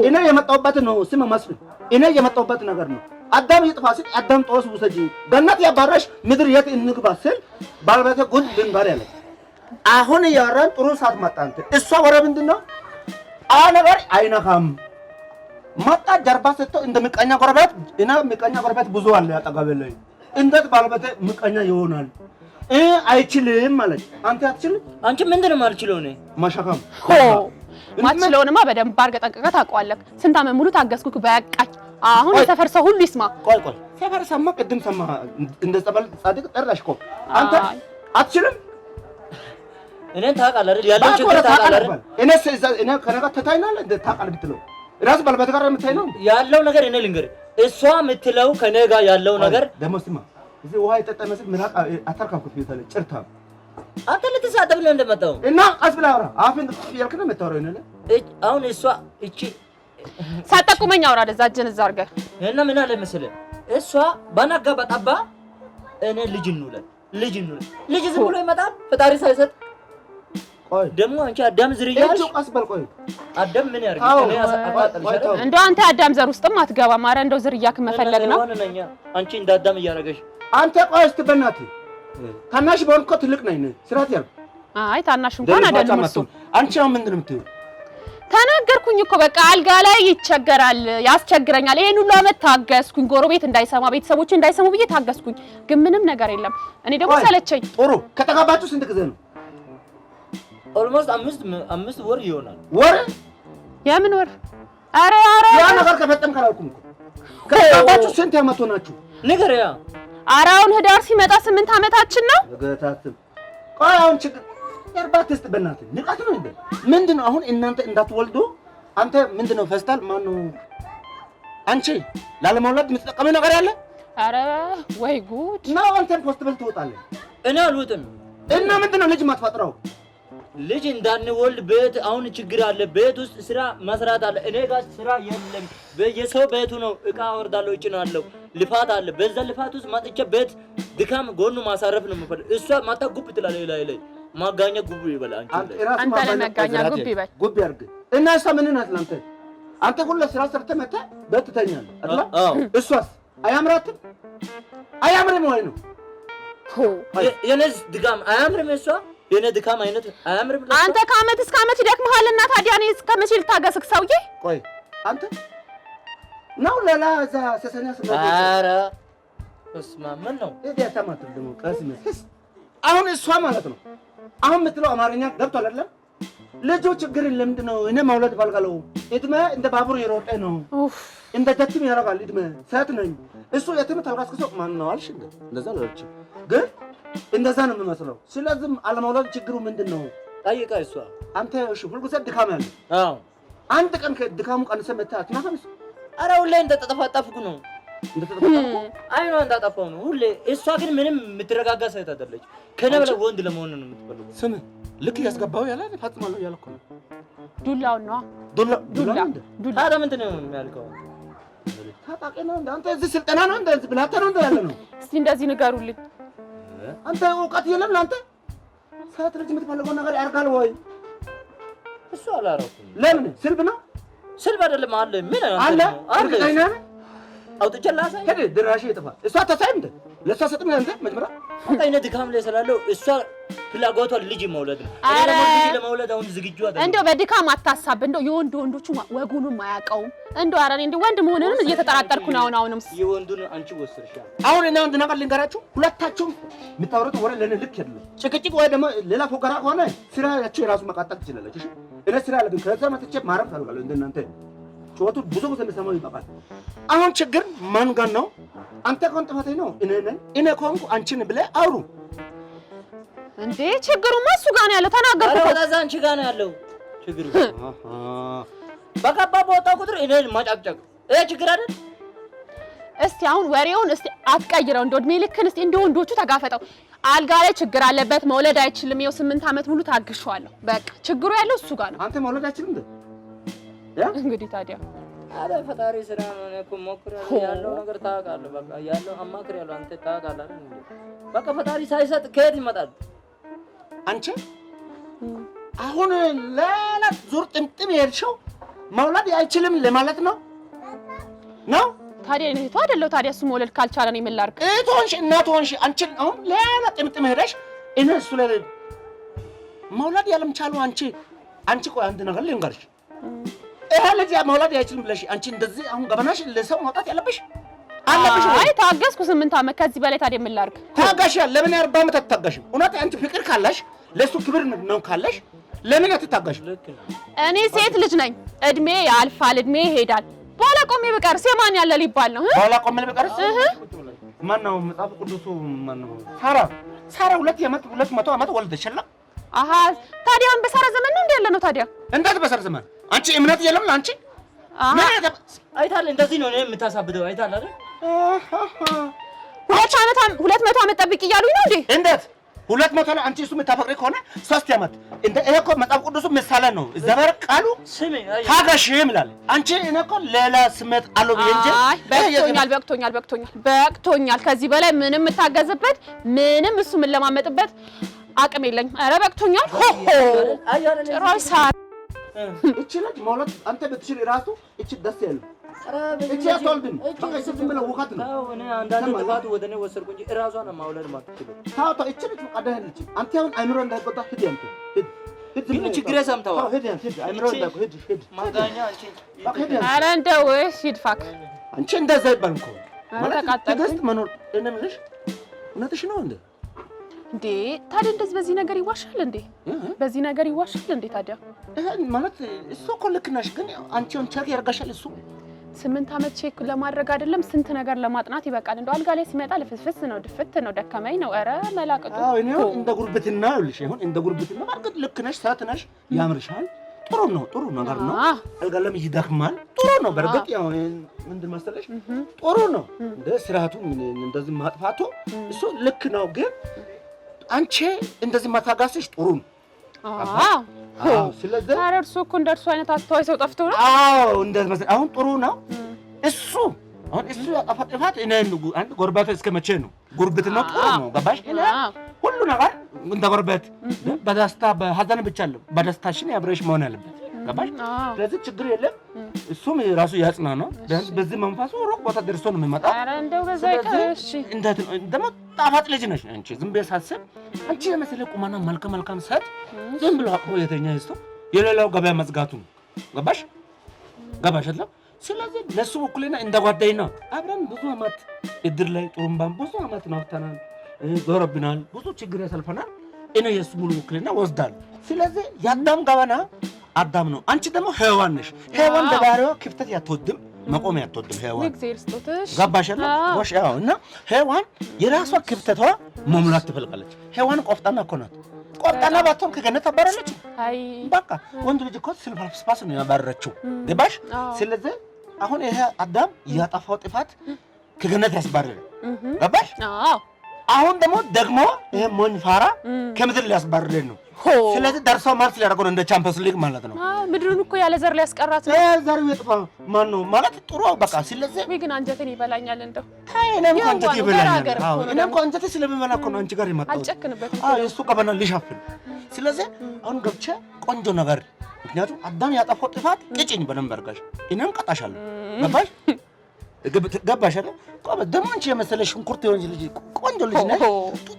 እኔ የመጣሁበት ነው ስም መስፍን እኔ የመጣሁበት ነገር ነው። አዳም ይጥፋ ሲል አዳም ጦስ ውሰጂ ገነት ያባረሽ ምድር የት እንግባ ሲል ባለቤቴ ጉድ ልንባር ያለ አሁን ያወራን ጥሩ ሰዓት መጣ። አንተ እሷ ወረ ምንድነው ነገር አይነካም መጣ ጀርባ ሰጥቶ እንደ ምቀኛ ጎረቤት እና ምቀኛ ጎረቤት ብዙ አለ ያጠጋበለኝ እንዴት ባለቤቴ ምቀኛ ይሆናል? አይችልም ማለት አንተ አትችልም። አንቺ ምንድነው ማልችለው ነው ማሻካም ማትችለውንማ በደንብ አድርገህ ጠንቅቀህ ታውቀዋለህ። ስንት ዓመት ሙሉ ታገስኩክ በቃኝ። አሁን የሰፈር ሰው ሁሉ ይስማ። ቆይ ሰፈር ሰማ ቅድም ሰማ እንደ ጸበል ጻድቅ ጠራሽ እኮ አንተ አትችልም። እኔን ታውቃለህ አይደል? ያለው ችግር ታውቃለህ አይደል? እኔ ከነጋ ተታይናል እንደ ታውቃለህ ብትለው ራስ ባለበት ጋር የምታይ ነው ያለው ነገር እኔ ልንገርህ። እሷ የምትለው ከኔ ጋር ያለው ነገር ደግሞ ስማ እዚህ ውሃ የጠጣ መስል ምራቅ አታርካኩት ቤታለ ጭርታ አንተ ልትሳደብ ነው እንደመጣው እና ቀስ ብላ አውራ አፍን ያልክ ነው የምታወራው ይነለ አሁን እሷ እቺ ሳጠቁመኝ አውራ ደዛ እጅን እዛ አድርገህ እና ምን አለ መሰለህ እሷ ባናጋ በጣባ እኔ ልጅ እንውለድ ልጅ ዝም ብሎ ይመጣል ፈጣሪ ሳይሰጥ። ቆይ ደግሞ አንቺ አዳም ዝርያሽ ቀስ በል ቆይ አዳም ምን ያርግ እኔ አቃጥልሻለሁ። እንደው አንተ አዳም ዘር ውስጥም አትገባም። ኧረ እንደው ዝርያክ መፈለግ ነው አንቺ እንደ አዳም እያረገሽ አንተ ቆይ እስቲ በእናትህ ታናሽ በሆንኩ እኮ ትልቅ ነኝ ስራት ያልኩ አይ ታናሽ እንኳን አይደለም እሱ አንቺ አሁን ምንድን ነው የምትይው? ተናገርኩኝ እኮ በቃ አልጋ ላይ ይቸገራል ያስቸግረኛል። ይሄን ሁሉ አመት ታገስኩኝ ጎረቤት እንዳይሰማ ቤተሰቦቼ እንዳይሰሙ ብዬ ታገስኩኝ፣ ግን ምንም ነገር የለም። እኔ ደግሞ ሰለቸኝ። ጥሩ ከተጋባችሁ ስንት ጊዜ ነው? ኦልሞስት አምስት ወር ይሆናል። ወር የምን ወር? አረ ያ ነገር ከፈጠም ካላልኩም እኮ ከተጋባችሁ ስንት ዓመት ሆናችሁ? ንገሪያ። ኧረ አሁን ህዳር ሲመጣ 8 ዓመታችን ነው። ገታትም ቆይ አሁን ችግር የርባት እስቲ በእናትህ ንቃት ነው እንዴ? ምንድነው አሁን እናንተ እንዳትወልዱ አንተ ምንድነው ፌስታል ማን ነው አንቺ ላለመውለድ የምትጠቀመው ነገር ያለ? አረ ወይ ጉድ ነው። አንተን ፖስትብል ትወጣለህ እኔ አልወጥም። እና ምንድነው ልጅ ማትፈጥረው? ልጅ እንዳንወልድ ቤት አሁን ችግር አለ። ቤት ውስጥ ስራ መስራት አለ። እኔ ጋር ስራ የለም። በየሰው ቤቱ ነው እቃ ወርዳለሁ እጭናለሁ። ልፋት አለ። በዛ ልፋት ውስጥ ማጥቼ ቤት ድካም ጎኑ ማሳረፍ ነው የምፈልግ። እሷ ማታ ጉብ ትላለች ላይ ማጋኛ ጉብ ይበል። አንተ ለማጋኛ ጉብ ይበል ጉብ ያርግ እና እሷ ምን ናት ላንተ? አንተ ሁሉ ስራ ሰርተህ መተህ ቤት ትተኛለህ አይደል? እሷስ አያምራትም? አያምርም ወይ ነው የኔስ ድካም አያምርም? እሷ የኔ ድካም አይነት አያምርም? አንተ ከአመት እስከ አመት ይደክምሃልና ታዲያ እኔ እስከ መቼ ልታገስክ ሰውዬ? ቆይ አንተ ነው ሌላ እዛ ሰሰኛ ስለዚህ ኧረ እስማ ምን ነው እዲያ ተማት ደግሞ ቀስ አሁን እሷ ማለት ነው አሁን የምትለው አማርኛ ገብቷል አይደል? ልጁ ችግር ለምንድን ነው እኔ መውለድ ፈልጋለሁ። እድሜ እንደ ባቡር የሮጠ ነው እንደ ጀትም ያደርጋል። እድሜ ሴት ነኝ እሱ የትም ታልካስከሰው ማን ነው አልሽ? እንደዛ ነው አልሽ፣ ግን እንደዛ ነው የሚመስለው። ስለዚህ አለመውለድ ችግሩ ምንድን ነው ጠይቃ እሷ አንተ እሺ ሁልጊዜ ድካም ያለ አንድ ቀን ከድካሙ ቀንሰህ መተህ አትናፈስ? ኧረ ሁሌ እንደተጠፋጠፍኩ ነው አይኗ እንዳጠፋው ነው ሁሌ። እሷ ግን ምንም የምትረጋጋ ሴት አይደለች። ከእኔ በላይ ወንድ ለመሆን ነው የምትፈልገው። ስም ልክ ያስገባው ያለ ፈጽማለሁ ያልኩ ነው። ዱላውን ነው ዱላ ታዲያ ምንድን ነው የሚያልከው? ታጣቂ ነው እንደ አንተ እዚህ ስልጠና ነው እንደ እዚህ ብላታ ነው እንደ ያለ ነው። እስቲ እንደዚህ ንገሩልኝ። አንተ እውቀት የለም አንተ ሴት ልጅ የምትፈልገው ነገር ያርጋል ወይ? እሱ አላረኩም። ለምን ስልብ ነው? ስልብ አይደለም አለ ምን አለ እርግጠኛ ነህ? አውጥቼ ላሳይ ሄደ ድራሽ ይጥፋ። እሷ ተሳይም እንደ ለሷ ሰጥም አንተ መጀመሪያ አይነ ድካም ላይ ስላለው እሷ ፍላጎቷ ልጅ መውለድ ነው። እኔ ደግሞ ልጅ ለመውለድ አሁን ዝግጁ አይደለም። እንደው በድካም አታሳብ። እንደው የወንዶቹ ወጉንም አያውቀውም። እንደው ኧረ እኔ እንደው ወንድ መሆንንም እየተጠራጠርኩ ነው። አሁንም የወንዱን አንቺ ወስርሻል። አሁን እና ወንድ ነገር ልንገራችሁ፣ ሁለታችሁም የምታወሩት ወሬ ለኔ ልክ አይደለም። ጭቅጭቅ ወይ ደግሞ ሌላ ፎገራ ከሆነ ስራችሁ የራሱ መቃጠል ትችላለች። እሺ እኔ ስራ አለብኝ። ከዛ መጥቼ ማረፍ ታደርጋለሁ እንደናንተ ጮቱ ብዙ ጊዜ የምሰማው ይበቃል። አሁን ችግር ማን ጋር ነው? አንተ ከሆንክ ጥፋተኛ ነው እኔ ነኝ። እኔ ከሆንኩ አንቺን ብለህ አውሩ እንዴ። ችግሩማ እሱ ጋር ነው ያለው። ተናገርኩ እኮ ወደዛ አንቺ ጋር ነው ያለው ችግሩ። በገባ በወጣ ቁጥር እኔን ማጫቅጨቅ ችግር አይደል? እስቲ አሁን ወሬውን እስቲ አትቀይረው። እንደ እድሜ ልክን እስቲ እንደ ወንዶቹ ተጋፈጠው። አልጋ ላይ ችግር አለበት መውለድ አይችልም። ይኸው 8 ዓመት ሙሉ ታግሼዋለሁ። በቃ ችግሩ ያለው እሱ ጋር ነው። አንተ መውለድ አይችልም እንዴ? እንግዲህ ታዲያ አረ ፈጣሪ ስራ ነው። እኔ እኮ ሞክሬያለሁ። ያለው ነገር ታውቃለህ። በቃ ያለው አማክሬያለሁ። አንተ ታውቃለህ አይደል? በቃ ፈጣሪ ሳይሰጥ ከየት ይመጣል? አንቺ አሁን ሌላ ዙር ጥምጥም የሄድሽው መውለድ አይችልም ለማለት ነው ነው? ታዲያ እኔ እህቱ አይደለሁ? ታዲያ እሱ መውለድ ካልቻለ ነው ምን ላድርግ? እህቱ ሆንሽ እናቱ ሆንሽ አንቺ አሁን ሌላ ጥምጥም ሄደሽ እኔ እሱ ላይ መውለድ ያለምቻሉ አንቺ ቆይ አንድ ነገር ልንገርሽ። ይሄ ልጅ መውለድ አይችልም ብለሽ አንቺ እንደዚህ አሁን ገበናሽ ለሰው ማውጣት ያለብሽ አለብሽ። አይ ታገስኩ 8 ዓመት። ከዚህ በላይ ታዲያ ምን ላድርግ? ታጋሻል። ለምን 40 ዓመት አትታጋሽም? እውነት አንቺ ፍቅር ካለሽ ለሱ ክብር ነው ካለሽ ለምን አትታጋሽም? እኔ ሴት ልጅ ነኝ። እድሜ ያልፋል፣ እድሜ ይሄዳል። በኋላ ቆሜ ብቀርስ የማን ያለ ሊባል ነው? በኋላ ቆሜ ብቀርስ ማን ነው? መጽሐፍ ቅዱሱ ማን ነው? ሳራ 200 ዓመት ወለደችላ። አሃ ታዲያ አሁን በሳራ ዘመን ነው እንዴ ያለ ነው? ታዲያ እንዴት በሳራ ዘመን? አንቺ እምነት የለም አንቺ? አይታል እንደዚህ ነው የምታሳብደው። አይታል አይደል? 200 ዓመት ጠብቂ እያሉኝ ነው እንዴ? እንዴት 200 ነው? አንቺ እሱ የምታፈቅሪ ከሆነ 3 ዓመት እንደ ይሄ እኮ መጽሐፍ ቅዱሱ ምሳሌ ነው። ዘበር ቃሉ ስሚ ታገሽ ይላል። አንቺ እኔ እኮ ሌላ ስሜት አለው እንጂ በቅቶኛል። ከዚህ በላይ ምንም የምታገዝበት ምንም እሱ ምን ለማመጥበት አቅም የለኝም። ኧረ በቅቶኛል። ጭራሽ እቺ ልጅ መውለድ አንተ ብትችል ራሱ እቺ ደስ ያለው እቺ አትወልድም። በቃ ዝም ብለው ውኸት ነው። እኔ አንዳንድ ጥፋቱ ወደ እኔ ወሰድኩ እንጂ እራሷን ማውለድ ማትችለው። ታው እቺ ልጅ ቀደህልች አንተ አሁን አይምሮ እንዳይቆጣ ሂድ አንተ ግን ችግር ሰምተው ሂድ አይምሮ እንዳይቆጣ ሂድ ማጋኛ አንቺ ኧረ እንደው ሂድፋክ አንቺ እንደዛ ይባል እኮ ማለት ትዕግስት መኖር እኔ የምልሽ እውነትሽ ነው እንዴ? እንዴ ታዲያ እንደዚህ በዚህ ነገር ይዋሻል እንዴ? በዚህ ነገር ይዋሻል እንዴ? ታዲያ ማለት እሱ እኮ ልክ ነሽ፣ ግን አንቺውን ቼክ ያደርጋሻል እሱ 8 ዓመት ቼክ ለማድረግ አይደለም ስንት ነገር ለማጥናት ይበቃል። እንደው አልጋ ላይ ሲመጣ ልፍስፍስ ነው፣ ድፍት ነው፣ ደከመኝ ነው። ኧረ መላቀጡ እኔ እንደ ጉርብትና ይኸውልሽ፣ ይሁን እንደ ጉርብትና በርግጥ ልክ ነሽ፣ ሰት ነሽ፣ ያምርሻል። ጥሩ ነገር ነው። አልጋ ላይ ይደክማል፣ ጥሩ ነው። በርግጥ ያው ምንድን መሰለሽ ጥሩ ነው። እንደ ስርዓቱ እንደዚህ ማጥፋቱ እሱ ልክ ነው። ግን አንቺ እንደዚህ ማታጋስሽ ጥሩ ነው። ስለዚህ ኧረ እርሱ እኮ እንደ እርሱ አይነት አስተዋይ ሰው ጠፍቶ ነው። እንደዚህ መሰለሽ አሁን ጥሩ ነው እሱ። አሁን እሱ ያጠፋ ጥፋት እኔ አንድ ጎረቤት እስከ መቼ ነው? ጉርብትና ጥሩ ነው። ገባሽ? ሁሉ ነገር እንደ ጎረቤት በደስታ በሀዘን ብቻ አለ በደስታሽን አብረሽ መሆን አለበት። ገባሽ? ስለዚህ ችግር የለም። እሱም ራሱ ያጽና ነው። በዚህ መንፈሱ ሩቅ ቦታ ደርሶ ነው የሚመጣው። ኧረ እንደው በዛ ይቀርሽ። እንዴት ነው ደግሞ ጣፋጭ ልጅ ነሽ አንቺ። ዝም ብዬሽ ሳስብ አንቺ የመሰለ ቁመና መልካም ሰት ዝም ብሎ አቅፎ የተኛ ይስቶ የሌላው ገበያ መዝጋቱ ነው። ገባሽ አይደል? ስለዚህ ለሱ ውክልና እንደ ጓደኛ ነው። አብረን ብዙ አመት እድር ላይ ጥሩምባን ብዙ አመት ናፍተናል፣ ዞረብናል፣ ብዙ ችግር ያሳልፈናል። እኔ የሱ ሙሉ ውክልና ወስዳለሁ። ስለዚህ የአዳም ገበና አዳም ነው። አንቺ ደግሞ ሔዋን ነሽ። ሔዋን በባህሪዋ ክፍተት አትወድም፣ መቆም አትወድም። ሔዋን ገባሽ አይደል? እና ሔዋን የራሷ ክፍተቷ መሙላት ትፈልጋለች። ሔዋን ቆፍጣና እኮ ናት። ቆፍጣና ባትሆን ከገነት አባረረች። በቃ ወንድ ልጅ እኮ ስልፋስፋስ ነው ያባረረችው። ገባሽ? ስለዚህ አሁን ይሄ አዳም ያጠፋው ጥፋት ከገነት ያስባረረ። ገባሽ? አሁን ደግሞ ይሄ ሞኝ ፋራ ከምድር ሊያስባረረ ነው። ስለዚህ ደርሰው ማለት ሊያደርገው እንደ ቻምፒየንስ ሊግ ማለት ነው። ምድሩን እኮ ያለ ዘር ሊያስቀራት ነው። ዘር ይጥፋ ማን ነው ማለት ጥሩ በቃ። ስለዚህ ወይ ግን አንጀቴን ይበላኛል እንደው እኔም እኮ አንጀቴ ይበላኛል። እኔም እኮ አንጀቴ ስለሚበላ እኮ ነው አንቺ ጋር የመጣሁት። አልጨክንበትም። እሱ ገበና ሊሻፍን። ስለዚህ አሁን ገብቼ ቆንጆ ነገር ምክንያቱም አዳም ያጠፋው ጥፋት ቅጭኝ በደንብ አድርጋሽ እኔም ቀጣሻለሁ። ገባሽ? ገባሽ አይደል? ደግሞ አንቺ የመሰለ ሽንኩርት የሆነች ልጅ ቆንጆ ልጅ ነሽ።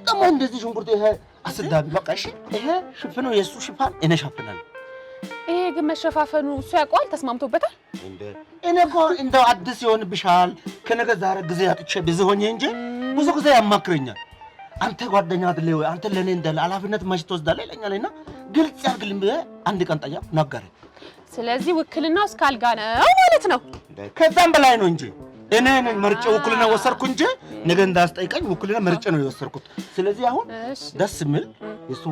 ደግሞ እንደዚህ ሽንኩርት ይሄ አስዳቢ በቃ እሺ፣ ይሄ ሽፍኑ የሱ ሽፋን እኔ ሸፍናለሁ። ይሄ ግን መሸፋፈኑ እሱ ያውቀዋል፣ ተስማምቶበታል። እኔ እኮ እንደው አዲስ ይሆንብሻል ከነገ ዛሬ ጊዜ አጥቼ ብዙ ሆኜ እንጂ ብዙ ጊዜ ያማክረኛል። አንተ ጓደኛ አይደለ ወይ አንተ ለኔ እንደ ኃላፊነት ማሽ ትወስዳለህ ይለኛልና ግልጽ ያርግልኝ ብዬ አንድ ቀን ጠያቅ ነገረ። ስለዚህ ውክልናው እስከ አልጋ ነው ማለት ነው። ከዛም በላይ ነው እንጂ እኔ መርጬ ውክልና ወሰርኩ እንጂ ነገ እንዳስጠይቀኝ ውክልና መርጬ ነው የወሰርኩት። ስለዚህ አሁን ደስ የሚል እሱ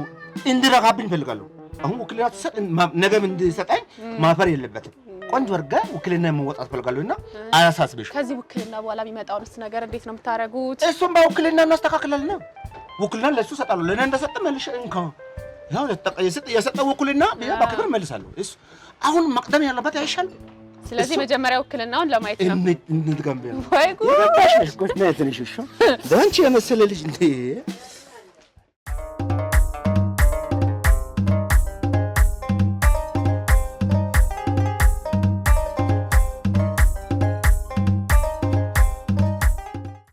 እንዲረካብኝ እፈልጋለሁ። አሁን ውክልና ተሰጥ ነገም እንዲሰጠኝ ማፈር የለበትም። ቆንጆ አድርጋ ውክልና መወጣት ፈልጋለሁና አያሳስብሽ። ከዚህ ውክልና በኋላ የሚመጣውንስ ነገር እንዴት ነው የምታረጉት? እሱም በውክልና እናስተካክላለን። ውክልና ለሱ ሰጣለሁ። ለኔ እንደሰጠ መልሽ እንካ ያው የሰጠ ውክልና በክብር መልሳለሁ። እሱ አሁን መቅደም ያለበት አይሻል? ስለዚህ መጀመሪያ ውክልናውን ለማየት ነው። እንድገምበ ወይ ጉድ! የገባሽ ነሽ። ቆይ ነይ ትንሽ እሺ። ዳንቺ የመሰለ ልጅ እንዴ